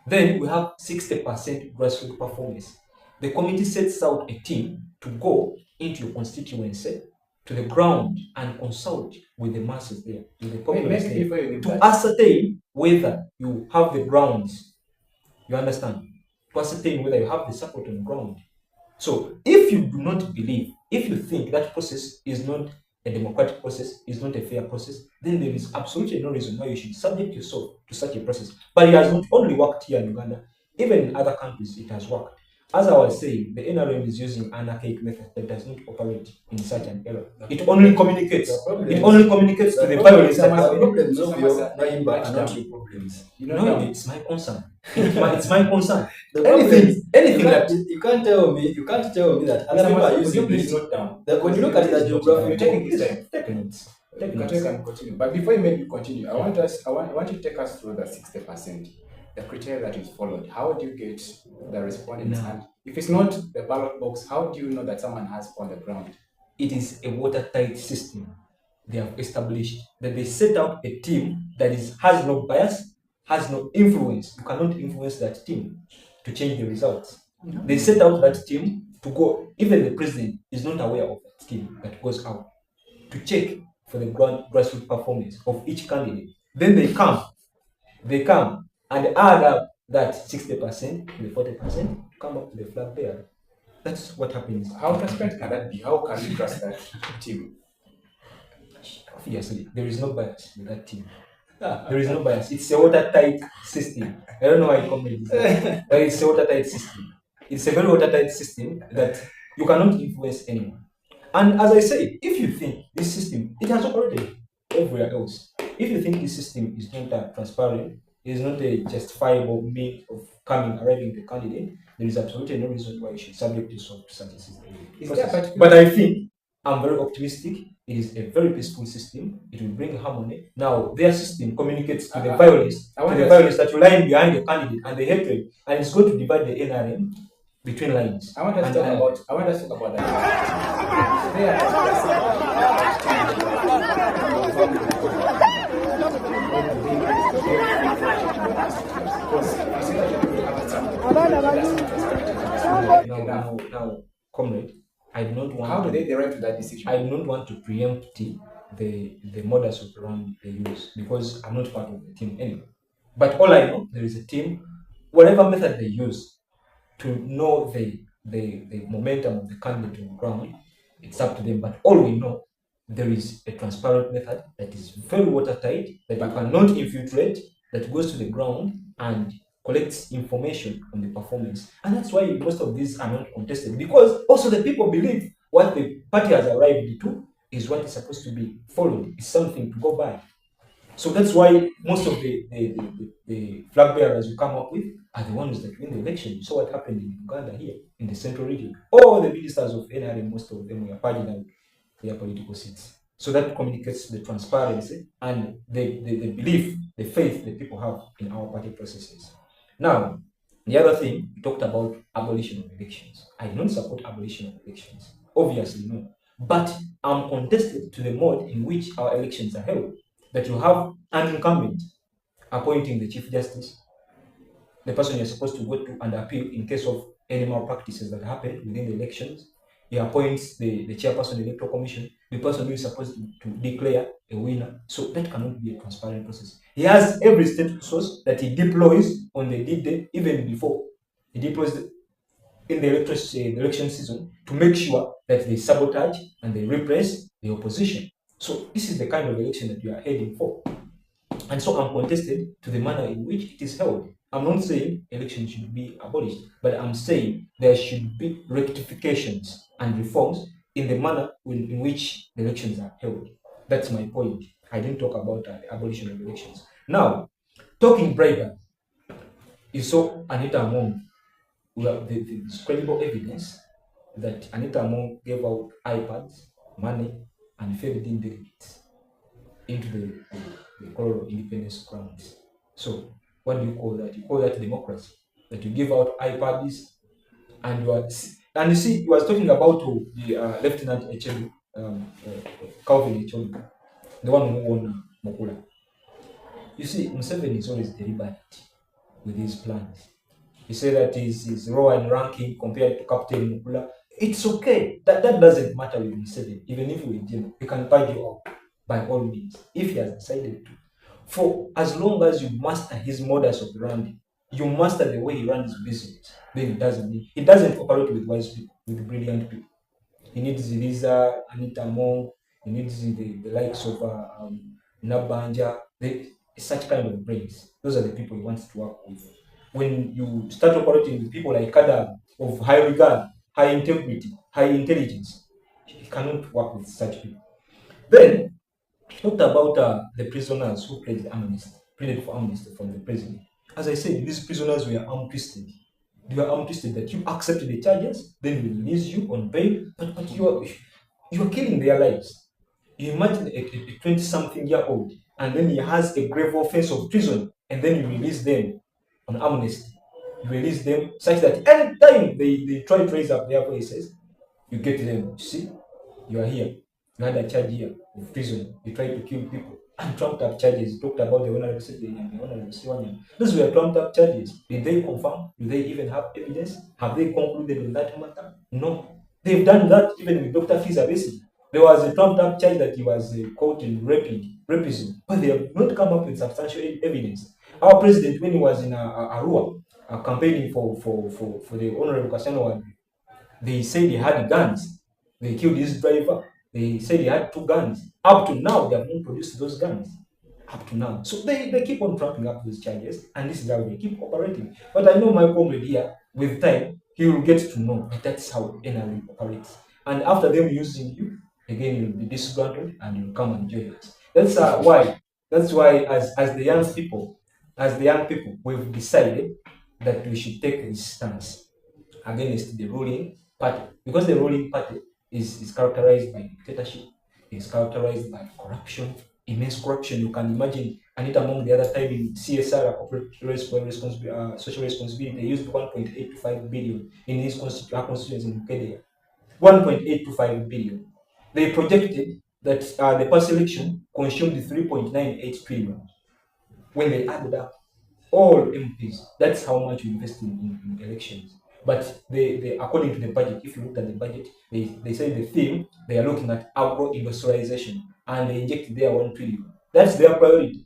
Then we have 60% grassroots performance. The committee sets out a team to go into your constituency, to the ground, and consult with the masses there, with the populace there, to ascertain whether you have the grounds. You understand? To ascertain whether you have the support on the ground. So if you do not believe If you think that process is not a democratic process, is not a fair process, then there is absolutely no reason why you should subject yourself to such a process. But it has not only worked here in Uganda, even in other countries it has worked. As I was saying, the NRM is using an archaic method that does not operate in such an era. It only communicates. It only communicates to the violence that the problems of your neighbor are not your problems. No, it's my concern. It's my concern. Anything that you can't tell me that other people are using this. When you look at the geography, Take notes. You can continue. But before you continue, I want you to take us through the 60%, the criteria that is followed. How do you get the respondents? And if it's not the ballot box, how do you know that someone has on the ground? It is a watertight system. They have established that they set out a team that has no bias, has no influence. You cannot influence that team to change the results. No. They set out that team to go. Even the president is not aware of that team that goes out to check for the grassroots performance of each candidate. Then they come and add up that 60% to the 40%, come up to the flag bearer. That's what happens. How transparent can that be? How can you trust that team? Obviously, there is no bias with that team. There is no bias. It's a watertight system. I don't know why you comment this, but it's a watertight system. It's a very watertight system that you cannot influence anyone. And as I said, if you think this system, it has operated everywhere else. If you think this system is not transparent, is not a justifiable means of arriving the candidate, there is absolutely no reason why you should subject yourself to such a system. But I think I'm very optimistic. It is a very peaceful system. It will bring harmony. Now, their system communicates to the violence, that you lie behind the candidate and the hatred, and it's going to divide the NRM between lines. I want us to talk about Now, comrade, I do not want. How do they derive to that decision? I do not want to preempt the modus operandi they use because I'm not part of the team anyway. But all I know, there is a team. Whatever method they use to know the momentum of the candidate on the ground, it's up to them. But all we know, there is a transparent method that is very watertight, that you cannot infiltrate, that goes to the ground and collects information on the performance. And that's why most of these are not contested, because also the people believe what the party has arrived to is what is supposed to be followed. It's something to go by. So that's why most of the flag bearers you come up with are the ones that win the election. You saw what happened in Uganda here, in the central region. All the ministers of NRM, most of them were purging out their political seats. So that communicates the transparency and the belief, the faith that people have in our party processes. Now, the other thing, we talked about abolition of elections. I don't support abolition of elections. Obviously, no. But I'm contested to the mode in which our elections are held. That you have an incumbent appointing the Chief Justice, the person you're supposed to go to and appeal in case of any malpractices that happen within the elections. He appoints the chairperson of the Electoral Commission, the person who is supposed to declare a winner. So that cannot be a transparent process. He has every state resource that he deploys on the D-Day, even before he deploys in the election season, to make sure that they sabotage and they repress the opposition. So this is the kind of election that we are heading for. And so I'm contested to the manner in which it is held. I'm not saying elections should be abolished, but I'm saying there should be rectifications and reforms in the manner in which the elections are held. That's my point. I didn't talk about the abolition of elections. Now, talking bribery, you saw Anita Among. We have the credible evidence that Anita Among gave out iPads, money, and fed in delegates into the Colorado Independence grounds. So, what do you call that? You call that democracy. That you give out iPads and you see, he was talking about the Lieutenant Echelu, Calvin Echelu, the one who won Mokula. You see, Museveni is always deliberate with his plans. He said that he's raw in ranking compared to Captain Mokula. It's okay. That doesn't matter with Museveni. Even if we're in jail, he can purge you out by all means, if he has decided to. For as long as you master his modus operandi, you master the way he runs his business, then he doesn't operate with wise people, with brilliant people. He needs these Anita Mong, he needs the likes of Nabanja, such kind of brains. Those are the people he wants to work with. When you start operating with people like Kada of high regard, high integrity, high intelligence, he cannot work with such people. Then he talked about the prisoners who pleaded for amnesty from the president. As I said, these prisoners were arm twisted. They were arm twisted that you accept the charges, then we release you on bail, but you are killing their lives. You imagine a 20-something-year-old, and then he has a grave offense of treason, and then you release them on amnesty. You release them such that anytime they try to raise up their voices, you get them. You see, you are here. You had a charge here of treason. You tried to kill people. And trumped up charges. You talked about the Honorable Secretary and the Honorable Siwanya. Those were trumped up charges. Did they confirm? Do they even have evidence? Have they concluded on that matter? No. They've done that even with Dr. Fiza Besi. There was a trumped up charge that he was caught in rapism, but they have not come up with substantial evidence. Our president, when he was in Arua, campaigning for the Honorable Kasano, they said he had guns. They killed his driver. They said he had 2 guns. Up to now, they have not produced those guns. Up to now. So they keep on trumping up those charges, and this is how they keep operating. But I know my comrade here, with time, he will get to know that that's how NRA operates. And after them using you, again, you'll be disgruntled and you'll come and join us. That's why. That's why, as the young people, we've decided that we should take this stance against the ruling party, because the ruling party is characterized by dictatorship, is characterized by corruption, immense corruption. You can imagine, and it among the other time in CSR, corporate social responsibility, they used 1.825 billion in his constituency in Uganda. 1.825 billion. They projected that the past election consumed 3.98 trillion. When they added up all MPs, that's how much we invest in elections. But they according to the budget, if you look at the budget, they say the theme, they are looking at agro-industrialization, and they inject there 1 trillion. That's their priority.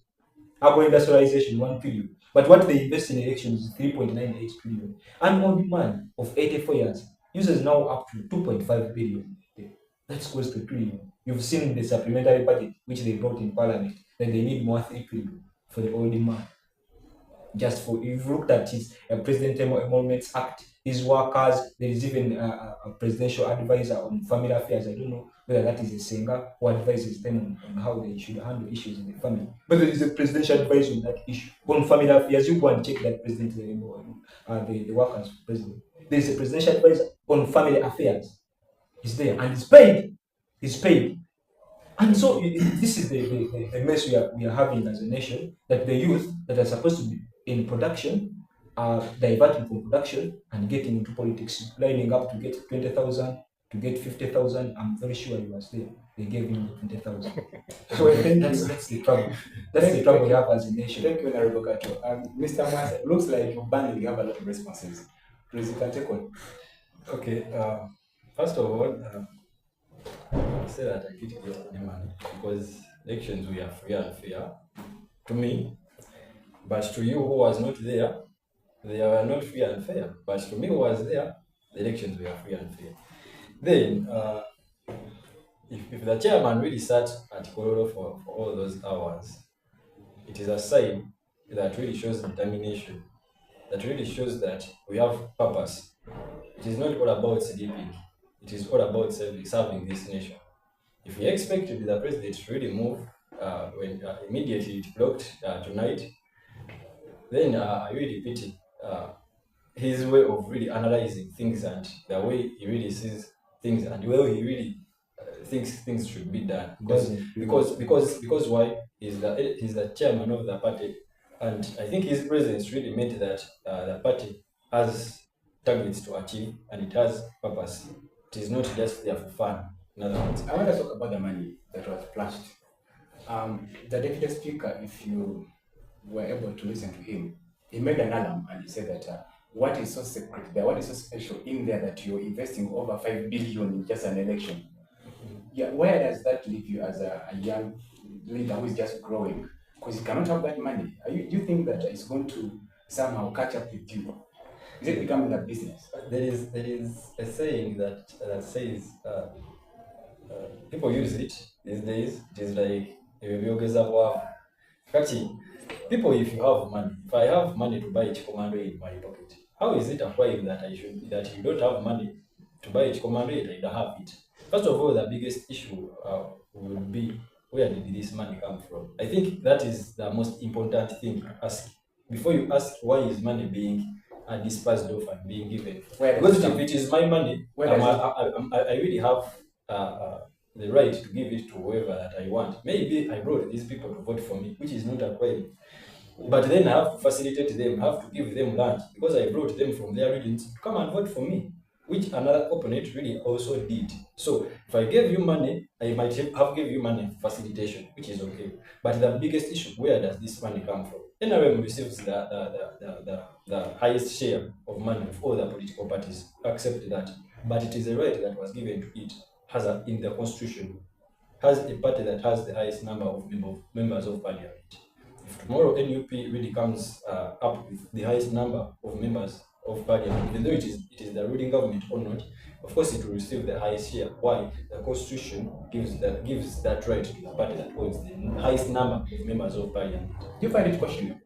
Agro-industrialization, 1 trillion. But what they invest in elections is 3.98 trillion. And on demand of 84 years, users now up to 2.5 billion. That's close to 1 trillion. You've seen the supplementary budget, which they brought in Parliament, that they need more 3 trillion for the old demand. Just for, if you looked at his President Emoluments Act, his workers, there is even a presidential advisor on family affairs. I don't know whether that is a singer who advises them on how they should handle issues in the family. But there is a presidential advisor on that issue. On family affairs, you go and check that president, the workers president. There is a presidential advisor on family affairs. He's there and he's paid. He's paid. And so this is the mess we are having as a nation, that the youth that are supposed to be in production are diverting from production and getting into politics, lining up to get 20,000, to get 50,000. I'm very sure he was there. They gave him 20,000. So that's the trouble. That's the trouble we have as a nation. Thank you, Honorable Kato. Mr. Mas, it looks like you have a lot of responses. Please, you can take on. Okay. First of all, I say that I get the money because elections were free and fair to me, but to you who was not there, they were not free and fair. But to me who was there, the elections were free and fair. Then, if the chairman really sat at Kololo for all those hours, it is a sign that really shows determination, that really shows that we have purpose. It is not all about sleeping. It is all about serving this nation. If we expected the president to really move when immediately it blocked tonight, then I really pity his way of really analyzing things and the way he really sees things and the way he really thinks things should be done. Because why? He's the chairman of the party, and I think his presence really meant that the party has targets to achieve and it has purpose. It is not just there for fun. In other words, I want to talk about the money that was flashed. The deputy speaker, if you were able to listen to him, he made an alarm and he said that what is so secret there, what is so special in there that you're investing over 5 billion in just an election? Yeah, where does that leave you as a young leader who is just growing? Because you cannot have that money. Do you think that it's going to somehow catch up with you? Is it becoming a business? There is a saying that says people use it these days. It is like people, if you have money, if I have money to buy commando in my pocket, how is it applying that that you don't have money to buy commando yet I don't have it? First of all, the biggest issue will be, where did this money come from? I think that is the most important thing to ask before you ask why is money being dispersed off and being given. Because if it is my money, I really have the right to give it to whoever that I want. Maybe I brought these people to vote for me, which is not a crime. But then I have to facilitate them, I have to give them land, because I brought them from their regions to come and vote for me, which another opponent really also did. So if I gave you money, I might have given you money for facilitation, which is okay. But the biggest issue, where does this money come from? NRM receives the highest share of money of all the political parties, accept that. But it is a right that was given to it, in the constitution, has a party that has the highest number of members of parliament. If tomorrow NUP really comes up with the highest number of members of parliament, even though it is the ruling government or not, of course it will receive the highest share. Why? The constitution gives that right to the party that holds the highest number of members of parliament. Do you find it questionable?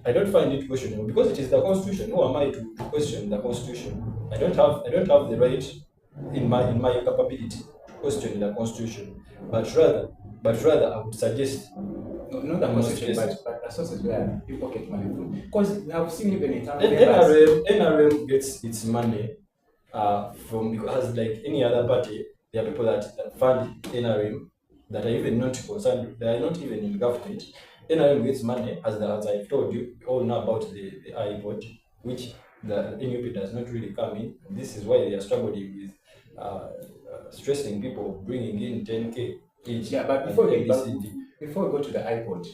I don't find it questionable because it is the constitution. Who am I to question the constitution? I don't have the right in my capability to question the constitution. But rather I would suggest not the constitution, but the sources where people get money from. Because we have seen even in NRM gets its money from, because like any other party, there are people that fund NRM that are even not concerned, they are not even in government. NRM gets money, as I told you, we all know about the iPod, which the NUP does not really come in. This is why they are struggling with stressing people, bringing in 10K each. Yeah, but before we go to the iPod,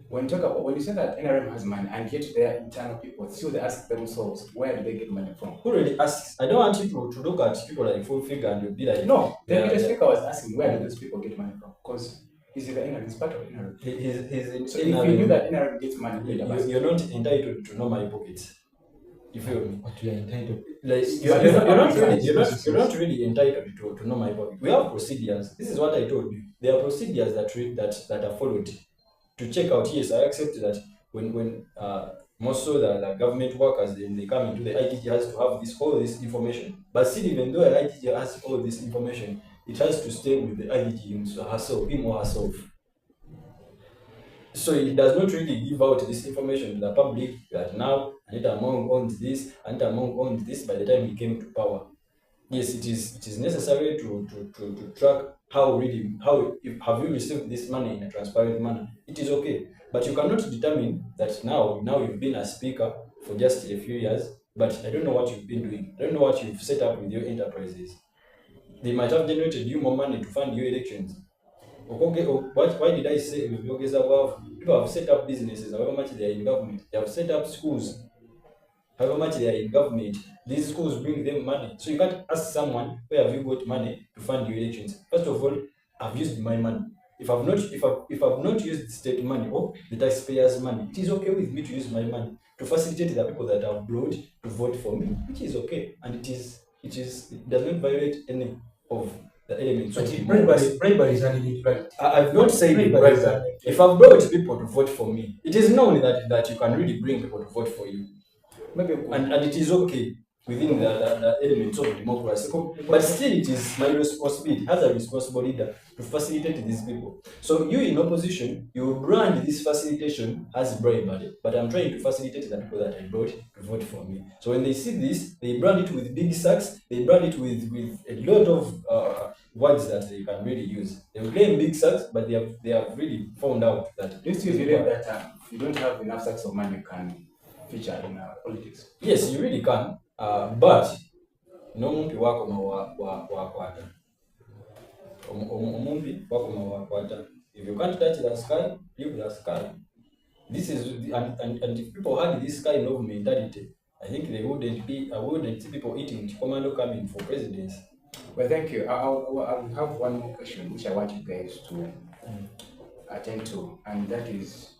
when you say that NRM has money and yet their internal people still they ask themselves, where do they get money from? Who really asks? I don't want you to look at people like full figure and you'll be like, no. The speaker was asking, where do those people get money from? Because he's in the NRM, he's part of NRM. So if you knew that NRM gets money, you're not entitled to know my pockets. You feel me? But you are entitled. Like you're not really entitled to know my pocket. We have procedures. This is what I told you. There are procedures that are followed to check out. Yes, I accept that when most so the government workers they come into the IDG has to have all this information. But still, even though the IDG has all this information, it has to stay with the IDG herself, him or herself. So it does not really give out this information to the public that now Anita Among owns this, Anita Among owns this by the time he came to power. Yes, it is necessary to track have you received this money in a transparent manner. It is okay. But you cannot determine that now you've been a speaker for just a few years, but I don't know what you've been doing. I don't know what you've set up with your enterprises. They might have generated you more money to fund your elections. Why did I say people have set up businesses, however much they are in government? They have set up schools, however much they are in government. These schools bring them money. So you can't ask someone, where have you got money to fund your elections? First of all, I've used my money. If I've not used state money or the taxpayers' money, it is okay with me to use my money to facilitate the people that I've brought to vote for me, which is okay, and it does not violate any of the elements. But bribery is an illegality. I've not said bribery. If I've brought people to vote for me, it is known that you can really bring people to vote for you. Maybe, and it is okay within the elements of democracy. But still, it is my responsibility as a responsible leader to facilitate these people. So you in opposition, you brand this facilitation as bribery, but I'm trying to facilitate the people that I brought to vote for me. So when they see this, they brand it with big sacks, they brand it with a lot of words that they can really use. They will claim big sacks, but they have really found out that do you still believe that if you don't have enough sacks of money, you can feature in politics? Yes, you really can. But no mumpi wako mawakwata. Mumpi wako mawakwata. If you can't touch the sky, leave the sky. This is and if people had this kind of mentality, I think I wouldn't see people eating commando coming for presidents. Well, thank you. I'll have one more question which I want you guys to attend to, and that is,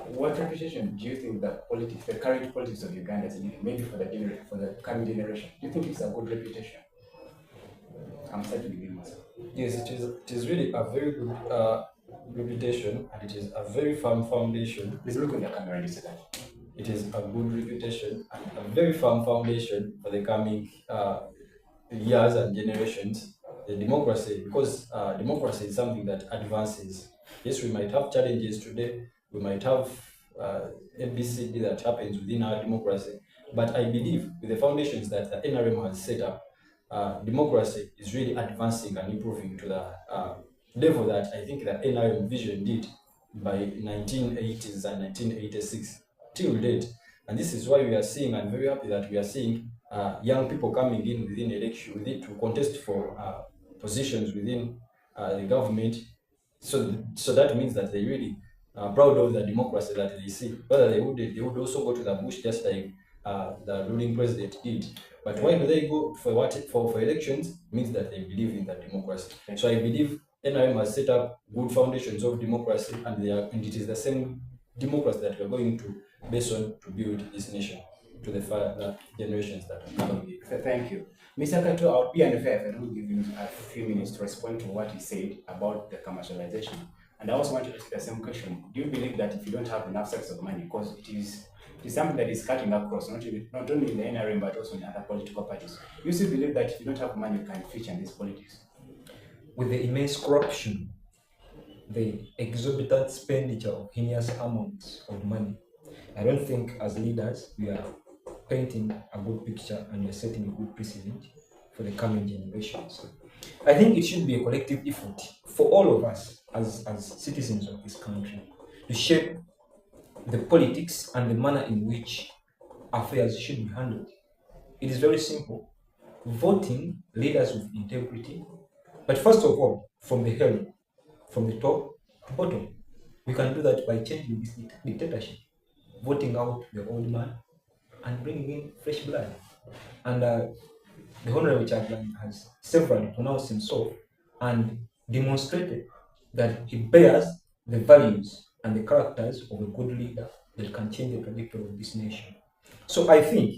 What reputation do you think the current politics of Uganda is leaving, maybe for the coming generation? Do you think it's a good reputation? I'm starting to begin myself. Yes, it is really a very good reputation, and it is a very firm foundation. Please look on the camera and say that. It is a good reputation and a very firm foundation for the coming years and generations. The democracy, because democracy is something that advances. Yes, we might have challenges today. We might have ABCD that happens within our democracy, but I believe with the foundations that the NRM has set up, democracy is really advancing and improving to the level that I think the NRM vision did by 1980s and 1986 till date. And this is why we are seeing, and very happy that we are seeing young people coming in within election, within to contest for positions within the government. So that means that they really are proud of the democracy that they see. Whether they would also go to the bush just like the ruling president did. But why do they go for elections? Means that they believe in the democracy. So I believe NRM has set up good foundations of democracy, and it is the same democracy that we are going to base on to build this nation to the generations that are coming. Thank you. Mr. Kato, I'll be unfair if I don't give you a few minutes to respond to what he said about the commercialization. And I also want to ask the same question. Do you believe that if you don't have enough sources of money, because it is something that is cutting across, not only in the NRM, but also in other political parties, you still believe that if you don't have money, you can feature in this politics? With the immense corruption, the exorbitant expenditure of heinous amounts of money, I don't think as leaders we are painting a good picture and we are setting a good precedent for the coming generations. I think it should be a collective effort for all of us as citizens of this country to shape the politics and the manner in which affairs should be handled. It is very simple. Voting leaders with integrity, but first of all, from the helm, from the top to bottom. We can do that by changing this dictatorship, voting out the old man and bringing in fresh blood. And the Honorable Chairman has severally pronounced himself and demonstrated that he bears the values and the characters of a good leader that can change the trajectory of this nation. So I think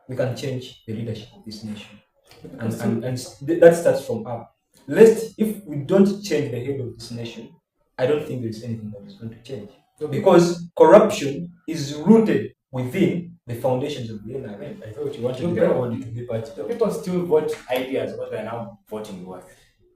we can change the leadership of this nation. And that starts from up. Lest if we don't change the head of this nation, I don't think there is anything that is going to change. Because corruption is rooted within the foundations of the NRM. I thought you wanted everybody to be part of it. People still vote ideas, what they are now voting what?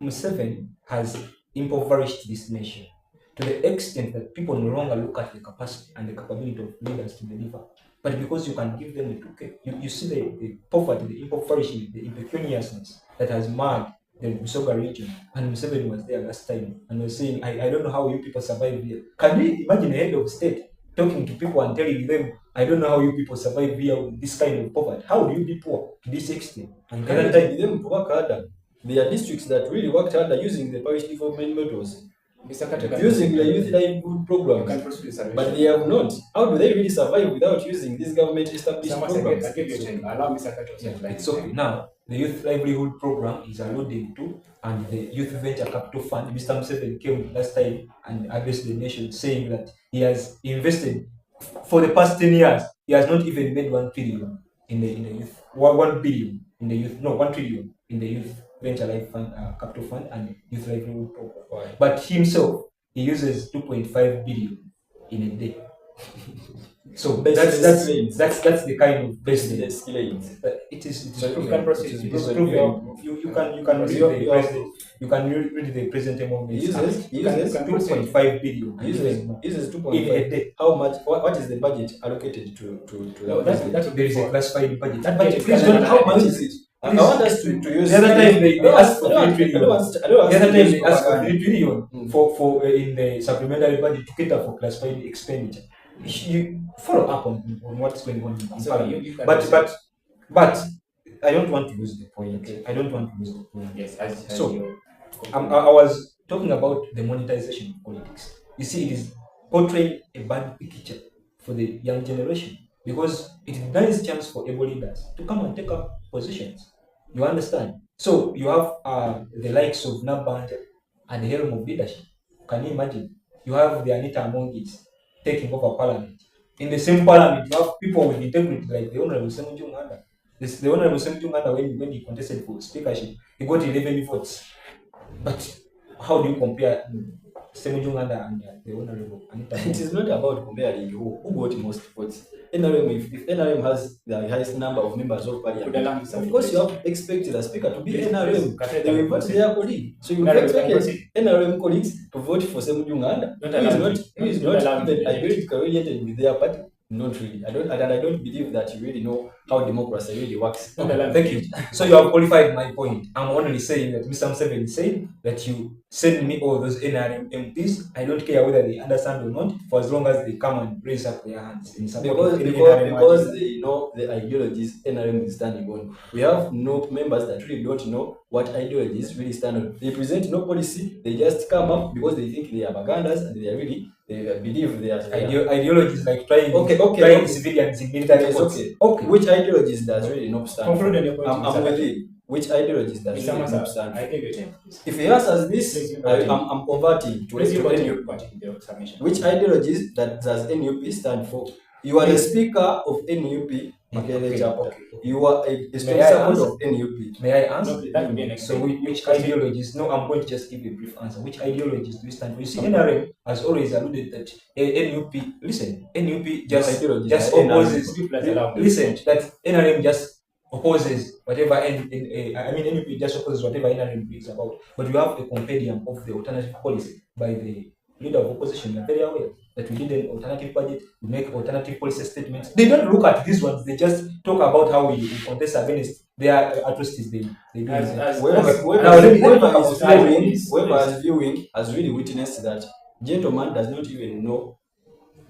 Museveni has impoverished this nation to the extent that people no longer look at the capacity and the capability of leaders to deliver. But because you can give them the toolkit, you see the poverty, the impoverishment, the impecuniousness that has marred the Busoga region. And Museveni was there last time and was saying, I don't know how you people survive here. Can you imagine a head of state talking to people and telling them, I don't know how you people survive here with this kind of poverty? How do you be poor to this extent? And can I tell them to work harder? There are districts that really worked harder using the parish development methods. Using the youth livelihood programs, but they have not. How do they really survive without using these government established programs? Allow Mr. Kato to explain. It's okay. Now, the youth livelihood program is alluded to, and the youth venture capital fund. Mr. Museveni came last time and addressed the nation, saying that he has invested for the past 10 years. He has not even made 1 trillion in the youth, 1 billion in the youth, no 1 trillion in the youth venture life fund, capital fund, and youth livelihood program. Why? But himself, he uses 2.5 billion in a day. So that's the kind of business. It is proven. You can read the president movement. He uses 2.5 billion. He uses 2.5 in a day. How much? What is the budget allocated to that? There is a classified budget. That budget, how much is it? I want us to use. The other time they asked for 3 trillion. The other time they asked for 3 trillion for in the supplementary budget to cater for classified expenditure. You follow up on what's going on in Parliament. But I don't want to lose the point. Okay. I don't want to lose the point. Yes. I was talking about the monetization of politics. You see, it is portraying a bad picture for the young generation because it denies chance for able leaders to come and take up positions. You understand? So you have the likes of Nabanja at the helm of leadership. Can you imagine? You have the Anita Amongits taking over parliament. In the same parliament, you have people with integrity like the Honorable Semuju Nganda. The Honorable Semuju Nganda, when he contested for speakership, he got 11 votes. But how do you compare Semuju Nganda and the Honorable Anita? It is not about comparing who got most votes. NRM, if NRM has the highest number of members of parliament, of course you have to expect the speaker to be NRM. They will vote their colleague. So you expect NRM colleagues to vote for Semuju Nganda, who is not even ideologically oriented with their party. Not really. I don't believe that you really know how democracy really works. Thank you. So you have qualified my point. I'm only saying that Mr. Museveni said that you send me all those NRM MPs. I don't care whether they understand or not, for as long as they come and raise up their hands in support because they know the ideologies NRM is standing on. We have no members that really don't know what ideologies really stand on. They present no policy. They just come up because they think they are bagandas and they believe they are ideologies like trying civilians in military. Yes, okay. Which ideologies does really not stand for? I'm with you. Which ideologies does really not stand for? If he answers this, I'm converting to NUP. Which ideologies does NUP stand for? You are the speaker of NUP. You are a strong supporter of NUP. May I answer? So which ideologies? No, I'm going to just give you a brief answer. Which ideologies do we stand for? You see, NRM has always alluded that NUP, NUP just opposes. Listen, that NRM just opposes whatever NUP just opposes whatever NRM is about. But you have a compendium of the alternative policy by the leader of opposition. You are very aware that we did an alternative budget, we make alternative policy statements. They don't look at these ones, they just talk about how we contest against their atrocities they do. Whoever is viewing has really witnessed that gentleman does not even know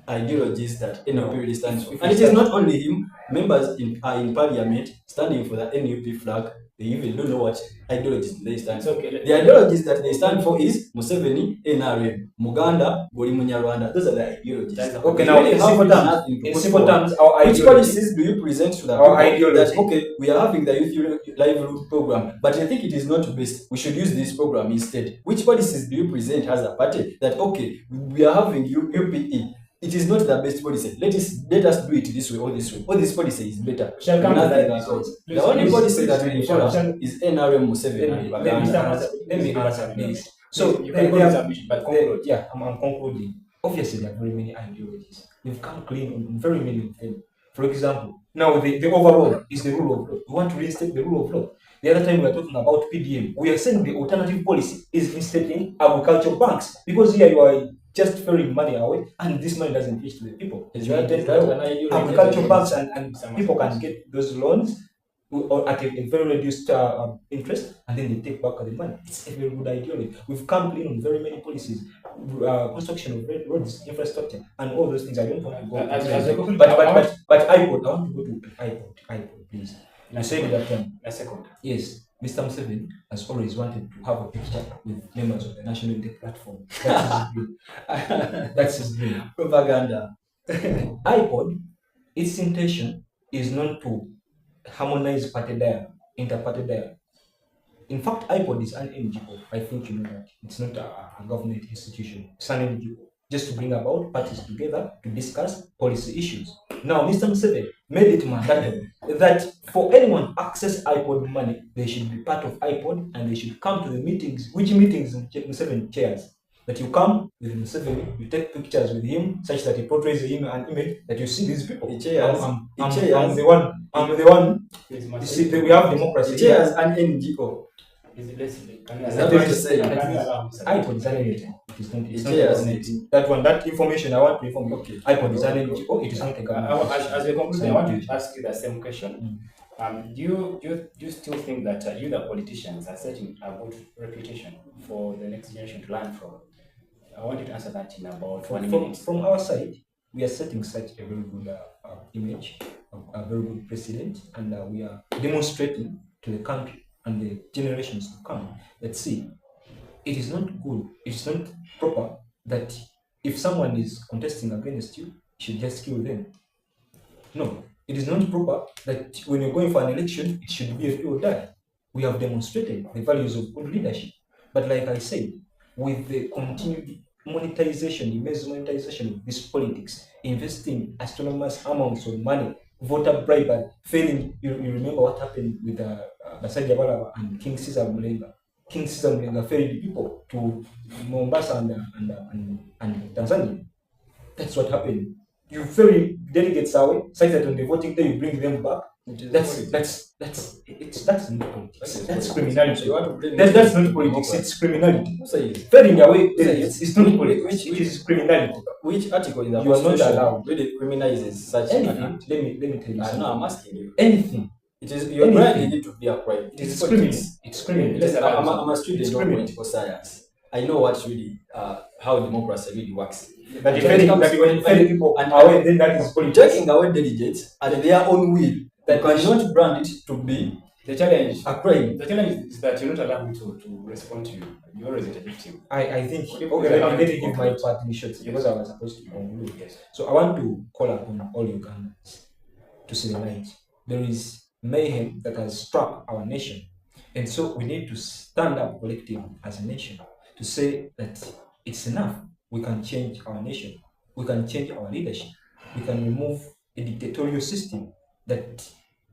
ideologies that NUP really stands for. And it is not only him, members are in parliament standing for the NUP flag. They even don't know what ideologies they stand for. The ideologies that they stand for is Museveni, NRM, Muganda, Goli Munyarwanda. Those are the ideologies. Okay, now in simple terms, which policies do you present to the people that, okay, we are having the youth livelihood program, but I think it is not best. We should use this program instead. Which policies do you present as a party that, okay, we are having UPE? It is not the best policy. Let us do it this way or this way. Or this policy is better. The only policy that we follow is NRM Museveni. Let me answer this. So, I'm concluding. Obviously, there are very many ideologies. We've come clean on very many of them. For example, now the overall is the rule of law. We want to reinstate the rule of law. The other time we were talking about PDM. We are saying the alternative policy is instating agricultural banks, because here you are just throwing money away, and this money doesn't reach to the people. Agricultural banks and people can get those loans or at a very reduced interest, and then they take back the money. It's a very good ideology. We've come clean on very many policies, construction of roads, infrastructure, and all those things. I don't want to go. But I want to go to iPod, please. You said that a second. Yes. Mr. Museveni has always wanted to have a picture with members of the National Unity Platform. That's his dream. Propaganda. iPod, its intention is not to harmonize party dialogue, inter-party dialogue. In fact, iPod is an NGO. I think you know that. It's not a government institution. It's an NGO. Just to bring about parties together to discuss policy issues. Now, Mr. Museveni made it mandatory that for anyone to access iPod money, they should be part of iPod and they should come to the meetings. Which meetings Museveni chairs? That you come with Museveni, you take pictures with him, such that he portrays him an image that you see these people. I'm the one. You see, we have democracy. He chairs an NGO. Is that what you're saying? iPod is an NGO. It's not that one. That information I want to inform you. Okay. iPod is an NGO. It is not a government. As a conclusion, I want to ask you the same question. Do you still think that you, the politicians, are setting a good reputation for the next generation to learn from? I want you to answer that in about 1 minute. From our side, we are setting such a very good image, a very good precedent, and we are demonstrating to the country and the generations to come that, see, it is not good, it's not proper that if someone is contesting against you, you should just kill them. No, it is not proper that when you're going for an election, it should be a do or die. We have demonstrated the values of good leadership. But like I said, with the continued monetization, immense monetization of this politics, investing astronomous amounts of money, voter bribery, failing. You remember what happened with Basajja Balaba and King Caesar Mulenga. King Caesar Mulenga ferried people to Mombasa and Tanzania. That's what happened. You ferry delegates away, such that on the voting day you bring them back. That's not politics. That's criminality. That's not politics. It's criminality. Ferrying away delegates is not politics. It is criminality. Which article in the You are not allowed. really criminalizes such Anything. Let me tell you. I know. I'm asking you. Anything. It is your brand need to be a crime. It's criminal. It's criminal. Listen, I'm a student of political science. I know what really how democracy really works. That you ferry people away, then that is politics. Taking away delegates at their own will, that cannot brand it to be The challenge, a crime. the challenge is that you're not allowed me to respond to you. You always interject him. I think, okay, let me give my part initially because I was supposed to conclude. Yes. So I want to call upon all Ugandans to see the light. There is mayhem that has struck our nation. And so we need to stand up collectively as a nation to say that it's enough. We can change our nation. We can change our leadership. We can remove a dictatorial system that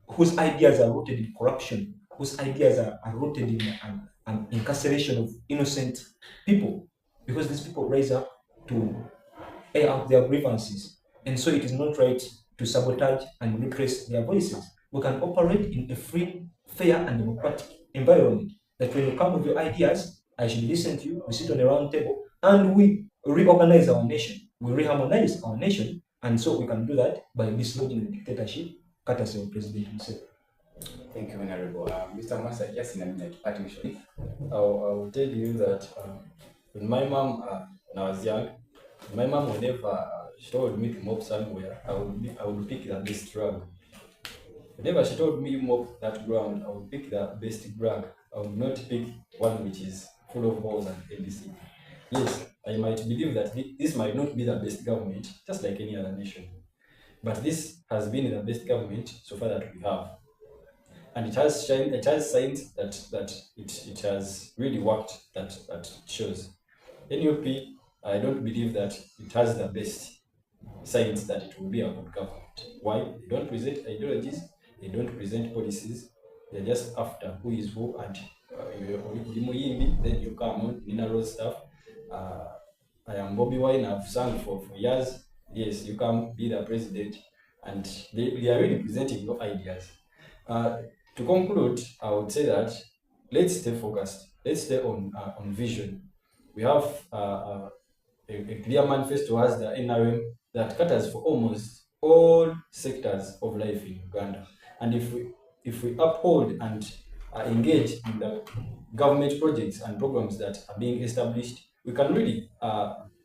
whose ideas are rooted in corruption, whose ideas are rooted in incarceration of innocent people, because these people rise up to air out their grievances. And so it is not right to sabotage and repress their voices. We can operate in a free, fair, and democratic environment. That when you come with your ideas, I should listen to you, we sit on a round table, and we reorganize our nation. We reharmonize our nation, and so we can do that by dislodging the dictatorship, courtesy of President himself. Thank you, Honorable. Mr. Massa, just in a minute, partially. I will tell you that when my mom, when I was young, my mom whenever she told me to mop somewhere, I would pick the best rug. Whenever she told me mop that ground, I would pick the best rug. I would not pick one which is full of holes and everything. Yes, I might believe that this might not be the best government, just like any other nation. But this has been the best government so far that we have. And it has signs that it has really worked, that shows. NUP, I don't believe that it has the best signs that it will be a good government. Why? They don't present ideologies, they don't present policies, they're just after who is who, and then you come on mineral stuff. I am Bobby Wine, I've sung for years. Yes, you come be the president, and they are really presenting no ideas. To conclude, I would say that let's stay focused. Let's stay on vision. We have a clear manifesto as the NRM that caters for almost all sectors of life in Uganda. And if we uphold and engage in the government projects and programs that are being established, we can really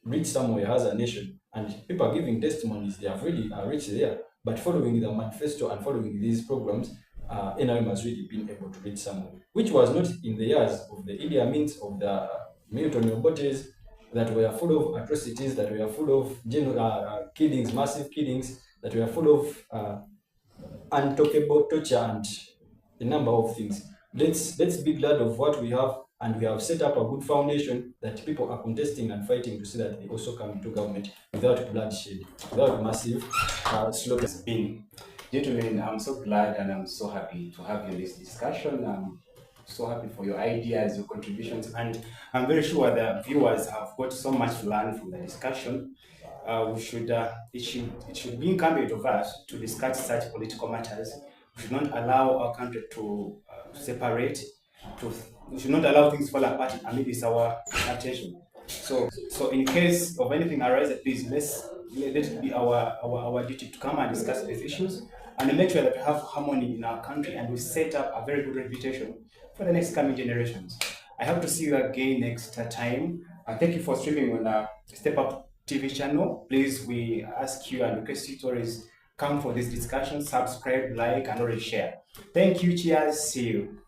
reach somewhere as a nation. And people are giving testimonies, they have really reached there. But following the manifesto and following these programs, NRM has really been able to reach somewhere, which was not in the years of the Idi Amins, of the Milton Obotes, that were full of atrocities, that were full of killings, massive killings, that were full of untalkable torture and a number of things. Let's be glad of what we have, and we have set up a good foundation that people are contesting and fighting to see that they also come into government without bloodshed, without massive slaughter. Gentlemen, I'm so glad and I'm so happy to have you in this discussion. I'm so happy for your ideas, your contributions, and I'm very sure the viewers have got so much to learn from the discussion. It should be incumbent of us to discuss such political matters. We should not allow our country to separate. We should not allow things to fall apart amidst our attention. So in case of anything arises, please let it be our duty to come and discuss these issues and make sure that we have harmony in our country and we set up a very good reputation for the next coming generations. I hope to see you again next time. And thank you for streaming on the Step Up TV channel. Please, we ask you and request you to always come for this discussion, subscribe, like, and always share. Thank you. Cheers. See you.